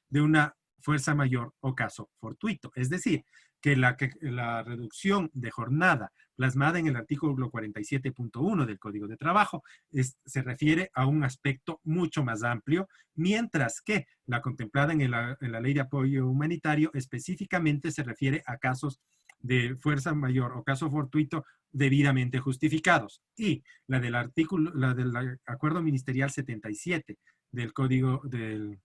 de una fuerza mayor o caso fortuito. Es decir, que la reducción de jornada plasmada en el artículo 47.1 del Código de Trabajo se refiere a un aspecto mucho más amplio, mientras que la contemplada en la Ley de Apoyo Humanitario específicamente se refiere a casos de fuerza mayor o caso fortuito debidamente justificados. Y la del Acuerdo Ministerial 77 del Código del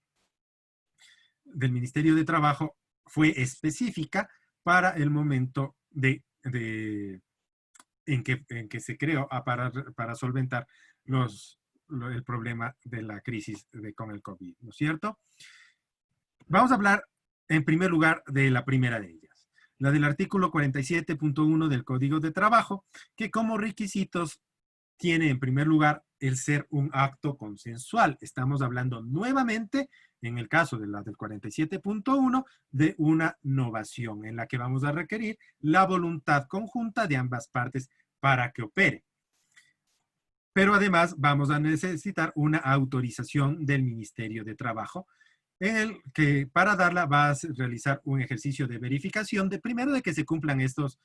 Ministerio de Trabajo fue específica para el momento en que se creó para solventar el problema de la crisis con el COVID, ¿no es cierto? Vamos a hablar en primer lugar de la primera de ellas, la del artículo 47.1 del Código de Trabajo, que como requisitos tiene en primer lugar el ser un acto consensual. Estamos hablando nuevamente, en el caso de la del 47.1, de una novación en la que vamos a requerir la voluntad conjunta de ambas partes para que opere. Pero además vamos a necesitar una autorización del Ministerio de Trabajo, en el que para darla va a realizar un ejercicio de verificación de primero de que se cumplan esos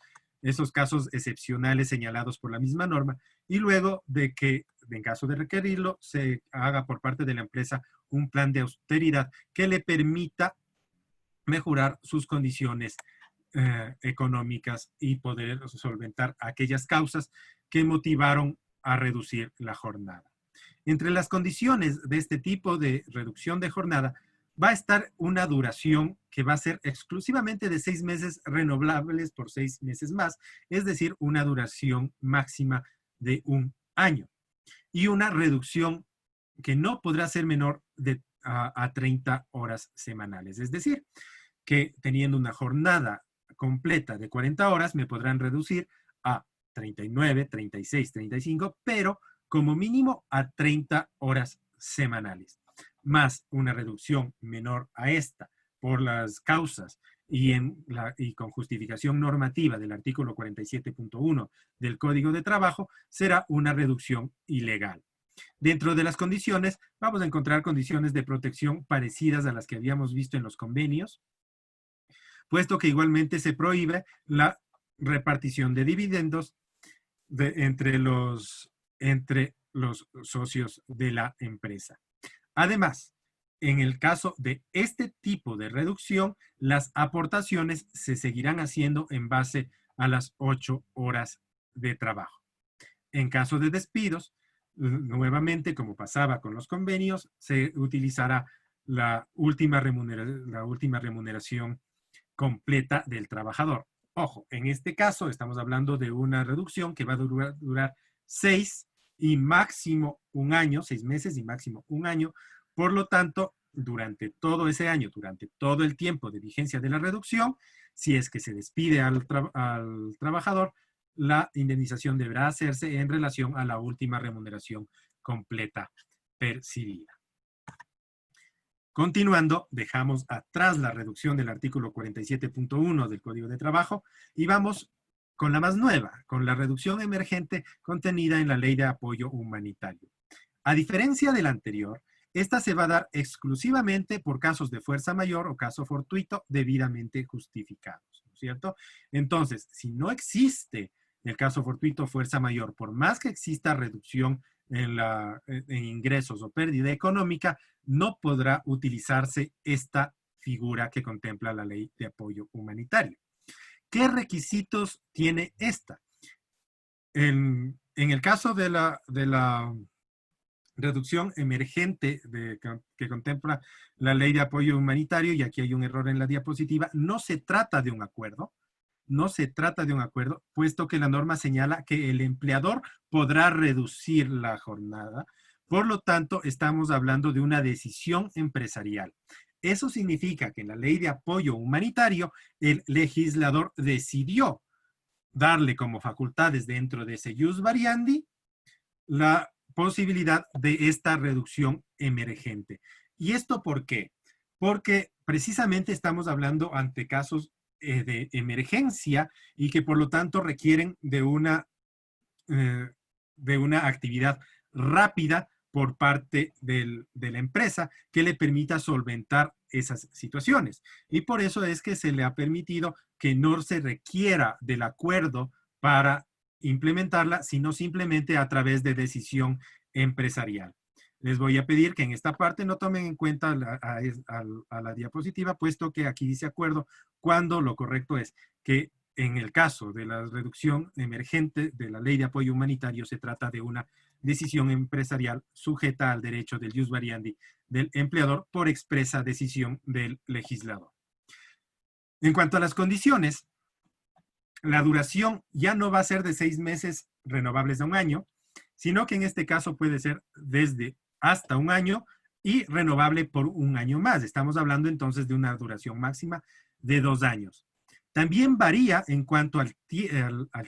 casos excepcionales señalados por la misma norma y luego de que, en caso de requerirlo, se haga por parte de la empresa un plan de austeridad que le permita mejorar sus condiciones económicas y poder solventar aquellas causas que motivaron a reducir la jornada. Entre las condiciones de este tipo de reducción de jornada va a estar una duración que va a ser exclusivamente de 6 meses renovables por 6 meses más, es decir, una duración máxima de 1 año. Y una reducción que no podrá ser menor a 30 horas semanales. Es decir, que teniendo una jornada completa de 40 horas me podrán reducir a 39, 36, 35, pero como mínimo a 30 horas semanales, más una reducción menor a esta por las causas y con justificación normativa del artículo 47.1 del Código de Trabajo, será una reducción ilegal. Dentro de las condiciones, vamos a encontrar condiciones de protección parecidas a las que habíamos visto en los convenios, puesto que igualmente se prohíbe la repartición de dividendos entre los socios de la empresa. Además, en el caso de este tipo de reducción, las aportaciones se seguirán haciendo en base a las 8 horas de trabajo. En caso de despidos, nuevamente, como pasaba con los convenios, se utilizará la última remuneración completa del trabajador. Ojo, en este caso estamos hablando de una reducción que va a durar 6 y máximo 1 año, 6 meses y máximo 1 año. Por lo tanto, durante todo ese año, durante todo el tiempo de vigencia de la reducción, si es que se despide al trabajador, la indemnización deberá hacerse en relación a la última remuneración completa percibida. Continuando, dejamos atrás la reducción del artículo 47.1 del Código de Trabajo y vamos con la más nueva, con la reducción emergente contenida en la Ley de Apoyo Humanitario. A diferencia del anterior, esta se va a dar exclusivamente por casos de fuerza mayor o caso fortuito debidamente justificados, ¿no es cierto? Entonces, si no existe el caso fortuito o fuerza mayor, por más que exista reducción en ingresos o pérdida económica, no podrá utilizarse esta figura que contempla la Ley de Apoyo Humanitario. ¿Qué requisitos tiene esta? En el caso de la reducción emergente que contempla la Ley de Apoyo Humanitario, y aquí hay un error en la diapositiva, no se trata de un acuerdo, no se trata de un acuerdo, puesto que la norma señala que el empleador podrá reducir la jornada. Por lo tanto, estamos hablando de una decisión empresarial. Eso significa que en la Ley de Apoyo Humanitario, el legislador decidió darle como facultades dentro de ese ius variandi la posibilidad de esta reducción emergente. ¿Y esto por qué? Porque precisamente estamos hablando ante casos de emergencia y que por lo tanto requieren eh, de una actividad rápida por parte de la empresa que le permita solventar esas situaciones. Y por eso es que se le ha permitido que no se requiera del acuerdo para implementarla, sino simplemente a través de decisión empresarial. Les voy a pedir que en esta parte no tomen en cuenta a la diapositiva, puesto que aquí dice acuerdo, cuando lo correcto es que en el caso de la reducción emergente de la Ley de Apoyo Humanitario se trata de una decisión empresarial sujeta al derecho del ius variandi del empleador por expresa decisión del legislador. En cuanto a las condiciones, la duración ya no va a ser de 6 meses renovables a un año, sino que en este caso puede ser desde hasta un año y renovable por un año más. Estamos hablando entonces de una duración máxima de 2 años. También varía en cuanto al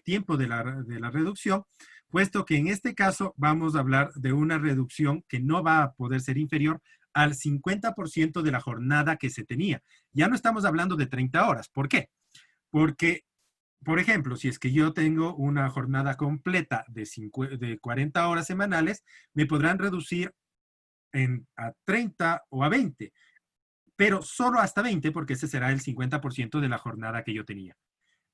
tiempo de la reducción, puesto que en este caso vamos a hablar de una reducción que no va a poder ser inferior al 50% de la jornada que se tenía. Ya no estamos hablando de 30 horas. ¿Por qué? Porque, por ejemplo, si es que yo tengo una jornada completa de 40 horas semanales, me podrán reducir a 30 o a 20, pero solo hasta 20 porque ese será el 50% de la jornada que yo tenía.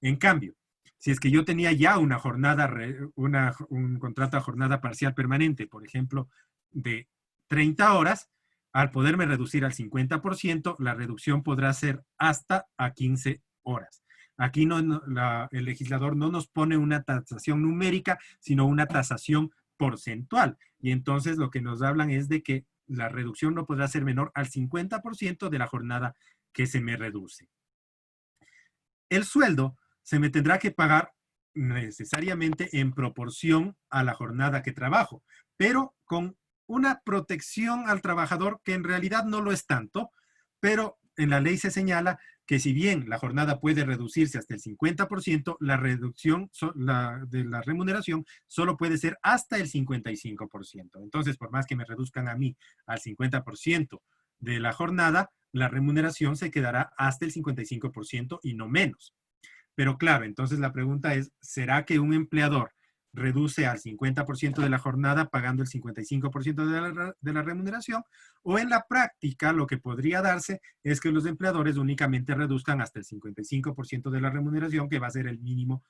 En cambio, si es que yo tenía ya una jornada, un contrato a jornada parcial permanente, por ejemplo, de 30 horas, al poderme reducir al 50%, la reducción podrá ser hasta a 15 horas. Aquí el legislador no nos pone una tasación numérica, sino una tasación porcentual. Y entonces lo que nos hablan es de que la reducción no podrá ser menor al 50% de la jornada que se me reduce. El sueldo se me tendrá que pagar necesariamente en proporción a la jornada que trabajo, pero con una protección al trabajador que en realidad no lo es tanto, pero en la ley se señala que si bien la jornada puede reducirse hasta el 50%, la reducción de la remuneración solo puede ser hasta el 55%. Entonces, por más que me reduzcan a mí al 50% de la jornada, la remuneración se quedará hasta el 55% y no menos. Pero claro, entonces la pregunta es, ¿será que un empleador reduce al 50% de la jornada pagando el 55% de la remuneración? O en la práctica lo que podría darse es que los empleadores únicamente reduzcan hasta el 55% de la remuneración, que va a ser el mínimo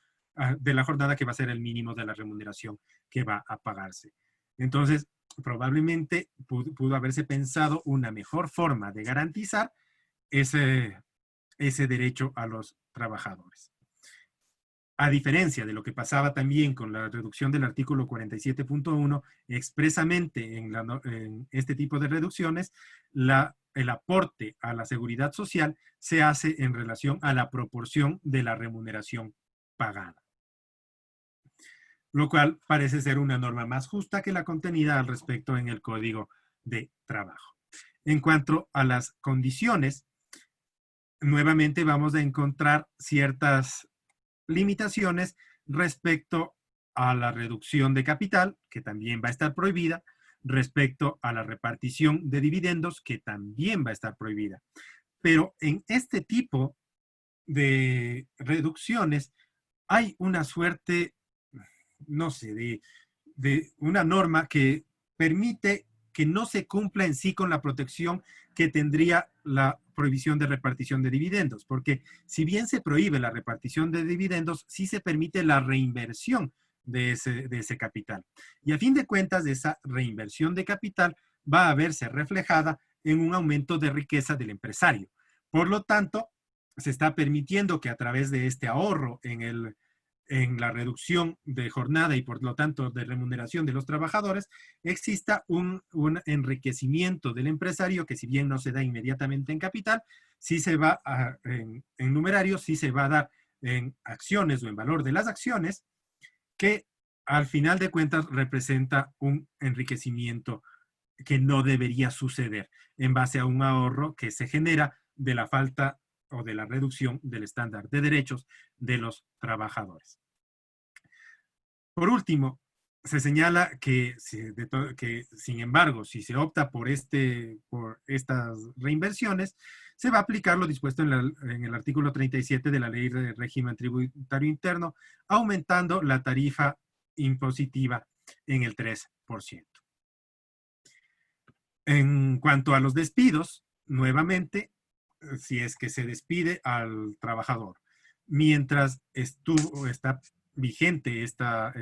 de la jornada, que va a ser el mínimo de la remuneración que va a pagarse. Entonces, probablemente pudo haberse pensado una mejor forma de garantizar ese derecho a los trabajadores. A diferencia de lo que pasaba también con la reducción del artículo 47.1, expresamente en este tipo de reducciones, el aporte a la seguridad social se hace en relación a la proporción de la remuneración pagada, lo cual parece ser una norma más justa que la contenida al respecto en el Código de Trabajo. En cuanto a las condiciones, nuevamente vamos a encontrar ciertas limitaciones respecto a la reducción de capital, que también va a estar prohibida, respecto a la repartición de dividendos, que también va a estar prohibida. Pero en este tipo de reducciones hay una suerte, no sé, de una norma que permite que no se cumpla en sí con la protección que tendría la prohibición de repartición de dividendos, porque si bien se prohíbe la repartición de dividendos, sí se permite la reinversión de ese capital. Y a fin de cuentas, esa reinversión de capital va a verse reflejada en un aumento de riqueza del empresario. Por lo tanto, se está permitiendo que a través de este ahorro en la reducción de jornada y por lo tanto de remuneración de los trabajadores, exista un enriquecimiento del empresario que si bien no se da inmediatamente en capital, sí se va en numerario, sí se va a dar en acciones o en valor de las acciones, que al final de cuentas representa un enriquecimiento que no debería suceder en base a un ahorro que se genera de la falta o de la reducción del estándar de derechos de los trabajadores. Por último, se señala que, sin embargo, si se opta por estas reinversiones, se va a aplicar lo dispuesto en el artículo 37 de la Ley de Régimen Tributario Interno, aumentando la tarifa impositiva en el 3%. En cuanto a los despidos, nuevamente, si es que se despide al trabajador, mientras está vigente esta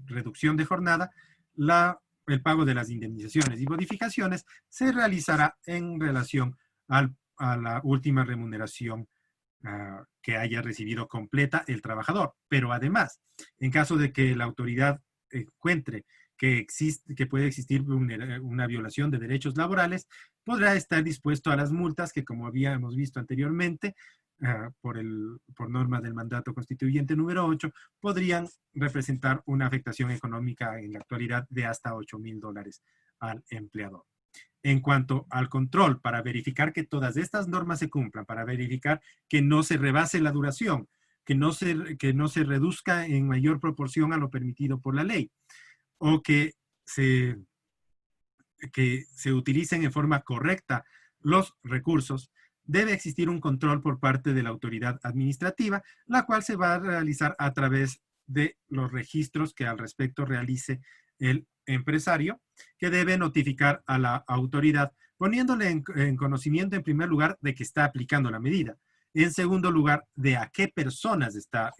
reducción de jornada, el pago de las indemnizaciones y bonificaciones se realizará en relación a la última remuneración que haya recibido completa el trabajador. Pero además, en caso de que la autoridad encuentre que puede existir una violación de derechos laborales, podrá estar dispuesto a las multas que, como habíamos visto anteriormente, por norma del mandato constituyente número 8, podrían representar una afectación económica en la actualidad de hasta $8,000 al empleador. En cuanto al control, para verificar que todas estas normas se cumplan, para verificar que no se rebase la duración, que no se reduzca en mayor proporción a lo permitido por la ley, o que se utilicen en forma correcta los recursos, debe existir un control por parte de la autoridad administrativa, la cual se va a realizar a través de los registros que al respecto realice el empresario, que debe notificar a la autoridad, poniéndole en conocimiento en primer lugar de que está aplicando la medida. En segundo lugar, de a qué personas está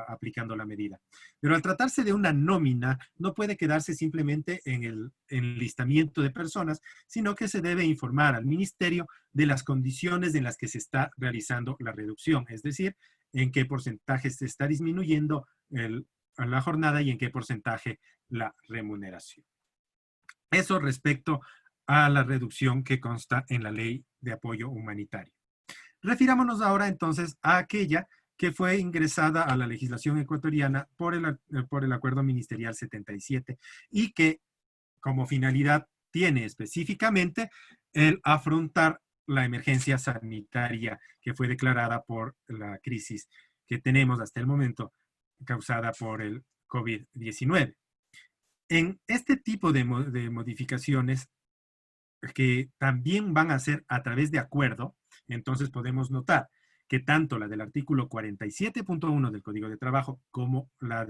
aplicando la medida. Pero al tratarse de una nómina, no puede quedarse simplemente en el enlistamiento de personas, sino que se debe informar al ministerio de las condiciones en las que se está realizando la reducción, es decir, en qué porcentaje se está disminuyendo la jornada y en qué porcentaje la remuneración. Eso respecto a la reducción que consta en la Ley de Apoyo Humanitario. Refirámonos ahora entonces a aquella que fue ingresada a la legislación ecuatoriana por el Acuerdo Ministerial 77 y que como finalidad tiene específicamente el afrontar la emergencia sanitaria que fue declarada por la crisis que tenemos hasta el momento causada por el COVID-19. En este tipo de modificaciones que también van a ser a través de acuerdo, entonces podemos notar que tanto la del artículo 47.1 del Código de Trabajo como la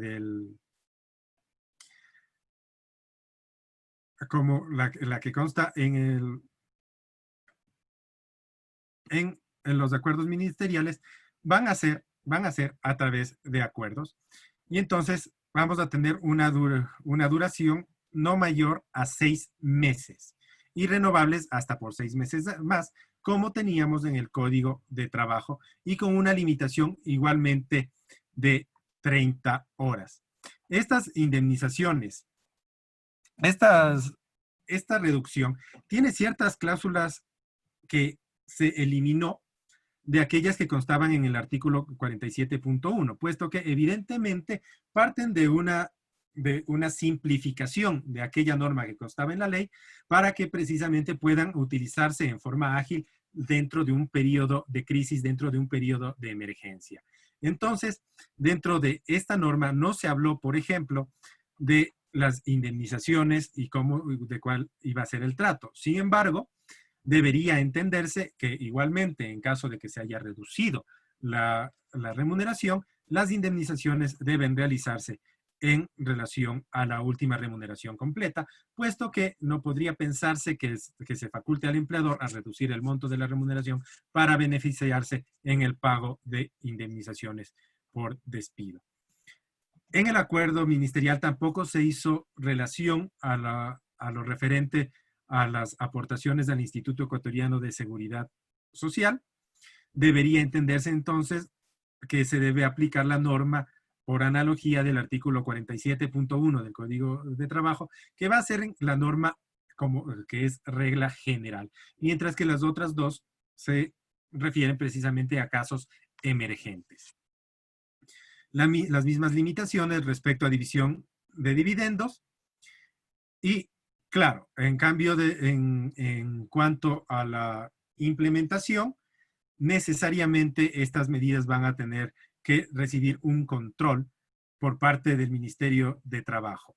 que consta en los acuerdos ministeriales van a ser a través de acuerdos. Y entonces vamos a tener una duración no mayor a 6 meses y renovables hasta por 6 meses más, como teníamos en el Código de Trabajo y con una limitación igualmente de 30 horas. Estas indemnizaciones, esta reducción tiene ciertas cláusulas que se eliminó de aquellas que constaban en el artículo 47.1, puesto que evidentemente parten de una simplificación de aquella norma que constaba en la ley para que precisamente puedan utilizarse en forma ágil dentro de un periodo de crisis, dentro de un periodo de emergencia. Entonces, dentro de esta norma no se habló, por ejemplo, de las indemnizaciones y de cuál iba a ser el trato. Sin embargo, debería entenderse que igualmente en caso de que se haya reducido la remuneración, las indemnizaciones deben realizarse en relación a la última remuneración completa, puesto que no podría pensarse que se faculte al empleador a reducir el monto de la remuneración para beneficiarse en el pago de indemnizaciones por despido. En el acuerdo ministerial tampoco se hizo relación a lo referente a las aportaciones del Instituto Ecuatoriano de Seguridad Social. Debería entenderse entonces que se debe aplicar la norma por analogía del artículo 47.1 del Código de Trabajo, que va a ser la norma como que es regla general, mientras que las otras dos se refieren precisamente a casos emergentes. Las mismas limitaciones respecto a división de dividendos y, claro, en cambio, en cuanto a la implementación, necesariamente estas medidas van a tener que recibir un control por parte del Ministerio de Trabajo.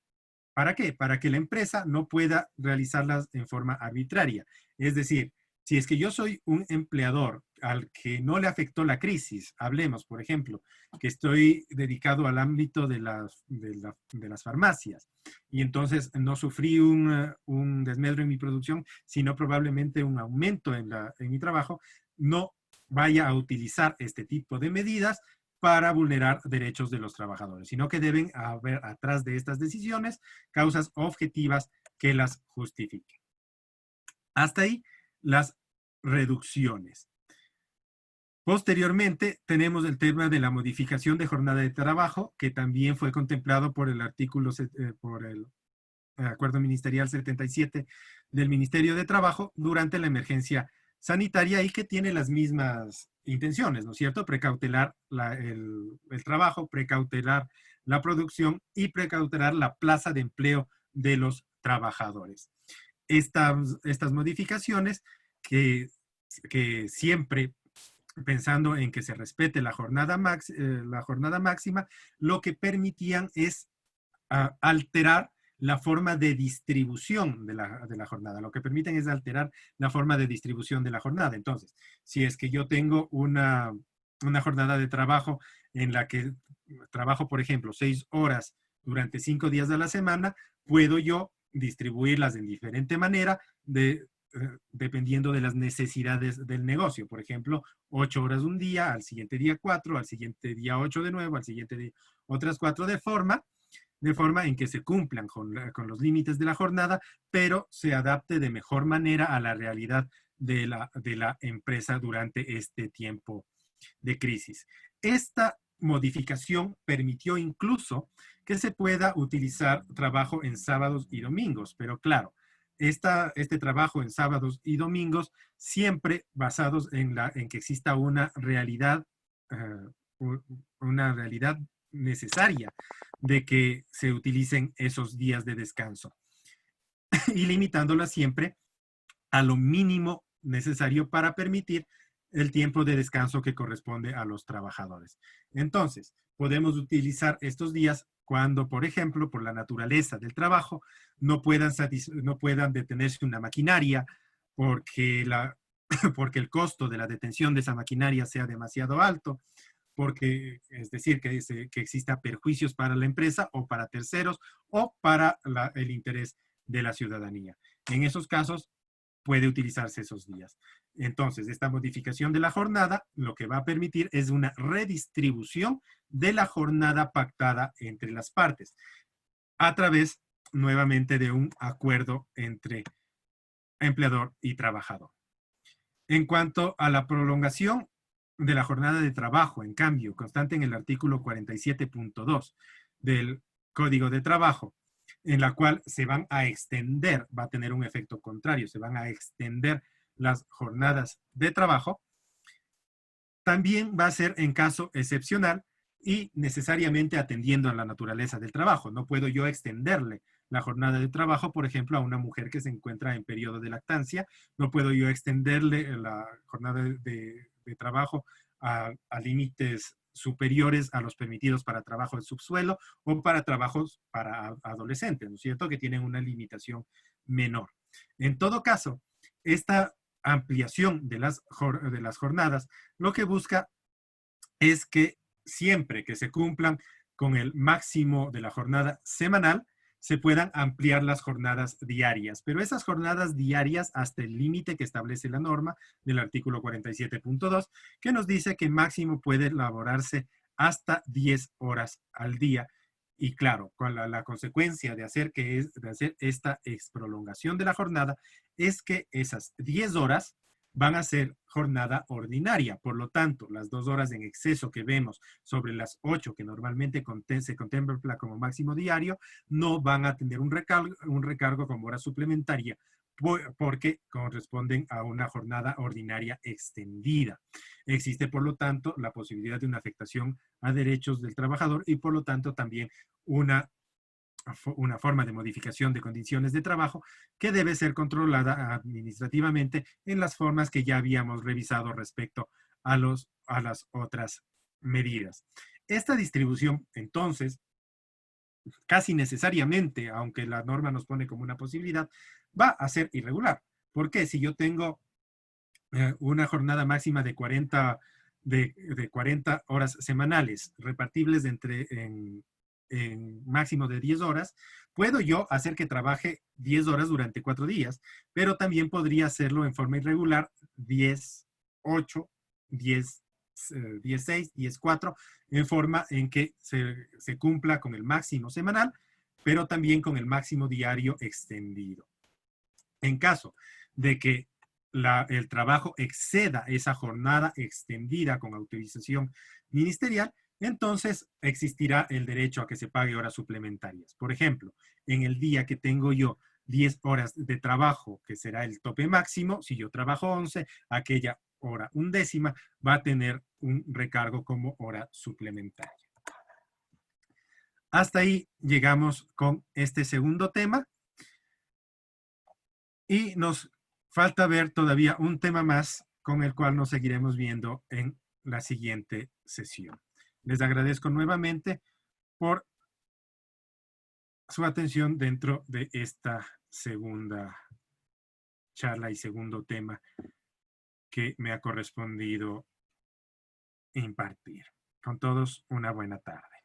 ¿Para qué? Para que la empresa no pueda realizarlas en forma arbitraria. Es decir, si es que yo soy un empleador al que no le afectó la crisis, hablemos, por ejemplo, que estoy dedicado al ámbito de las farmacias y entonces no sufrí un desmedro en mi producción, sino probablemente un aumento en mi trabajo, no vaya a utilizar este tipo de medidas para vulnerar derechos de los trabajadores, sino que deben haber atrás de estas decisiones causas objetivas que las justifiquen. Hasta ahí las reducciones. Posteriormente tenemos el tema de la modificación de jornada de trabajo, que también fue contemplado por el artículo, por el Acuerdo Ministerial 77 del Ministerio de Trabajo durante la emergencia sanitaria y que tiene las mismas intenciones, ¿no es cierto? Precautelar el trabajo, precautelar la producción y precautelar la plaza de empleo de los trabajadores. Estas modificaciones que siempre pensando en que se respete la jornada máxima, lo que permitían es alterar la forma de distribución de la jornada. Lo que permiten es alterar la forma de distribución de la jornada. Entonces, si es que yo tengo una jornada de trabajo en la que trabajo, por ejemplo, 6 horas durante 5 días de la semana, puedo yo distribuirlas de diferente manera dependiendo de las necesidades del negocio. Por ejemplo, 8 horas un día, al siguiente día 4, al siguiente día 8 de nuevo, al siguiente día otras 4 de forma en que se cumplan con los límites de la jornada, pero se adapte de mejor manera a la realidad de la empresa durante este tiempo de crisis. Esta modificación permitió incluso que se pueda utilizar trabajo en sábados y domingos, pero claro, este trabajo en sábados y domingos siempre basados en que exista una realidad necesaria de que se utilicen esos días de descanso y limitándola siempre a lo mínimo necesario para permitir el tiempo de descanso que corresponde a los trabajadores. Entonces, podemos utilizar estos días cuando, por ejemplo, por la naturaleza del trabajo, no puedan detenerse una maquinaria porque, porque el costo de la detención de esa maquinaria sea demasiado alto, porque es decir, que exista perjuicios para la empresa o para terceros o para el interés de la ciudadanía. En esos casos puede utilizarse esos días. Entonces, esta modificación de la jornada lo que va a permitir es una redistribución de la jornada pactada entre las partes a través nuevamente de un acuerdo entre empleador y trabajador. En cuanto a la prolongación de la jornada de trabajo, en cambio, constante en el artículo 47.2 del Código de Trabajo, en la cual se van a extender, va a tener un efecto contrario, se van a extender las jornadas de trabajo, también va a ser en caso excepcional y necesariamente atendiendo a la naturaleza del trabajo. No puedo yo extenderle la jornada de trabajo, por ejemplo, a una mujer que se encuentra en periodo de lactancia. No puedo yo extenderle la jornada de trabajo a límites superiores a los permitidos para trabajo en subsuelo o para trabajos para adolescentes, ¿no es cierto? Que tienen una limitación menor. En todo caso, esta ampliación de las jornadas lo que busca es que siempre que se cumplan con el máximo de la jornada semanal, se puedan ampliar las jornadas diarias, pero esas jornadas diarias hasta el límite que establece la norma del artículo 47.2, que nos dice que máximo puede elaborarse hasta 10 horas al día. Y claro, con la consecuencia de hacer esta prolongación de la jornada es que esas 10 horas van a ser jornada ordinaria. Por lo tanto, las 2 horas en exceso que vemos sobre las 8 que normalmente se contempla como máximo diario, no van a tener un recargo como hora suplementaria porque corresponden a una jornada ordinaria extendida. Existe, por lo tanto, la posibilidad de una afectación a derechos del trabajador y, por lo tanto, también una forma de modificación de condiciones de trabajo que debe ser controlada administrativamente en las formas que ya habíamos revisado respecto a las otras medidas. Esta distribución, entonces, casi necesariamente, aunque la norma nos pone como una posibilidad, va a ser irregular. ¿Por qué? Si yo tengo una jornada máxima de 40 horas semanales repartibles en máximo de 10 horas, puedo yo hacer que trabaje 10 horas durante 4 días, pero también podría hacerlo en forma irregular 10, 8, 10, 16, 10, 4, en forma en que se cumpla con el máximo semanal, pero también con el máximo diario extendido. En caso de que el trabajo exceda esa jornada extendida con autorización ministerial, entonces existirá el derecho a que se pague horas suplementarias. Por ejemplo, en el día que tengo yo 10 horas de trabajo, que será el tope máximo, si yo trabajo 11, aquella hora undécima va a tener un recargo como hora suplementaria. Hasta ahí llegamos con este segundo tema y nos falta ver todavía un tema más con el cual nos seguiremos viendo en la siguiente sesión. Les agradezco nuevamente por su atención dentro de esta segunda charla y segundo tema que me ha correspondido impartir. Con todos, una buena tarde.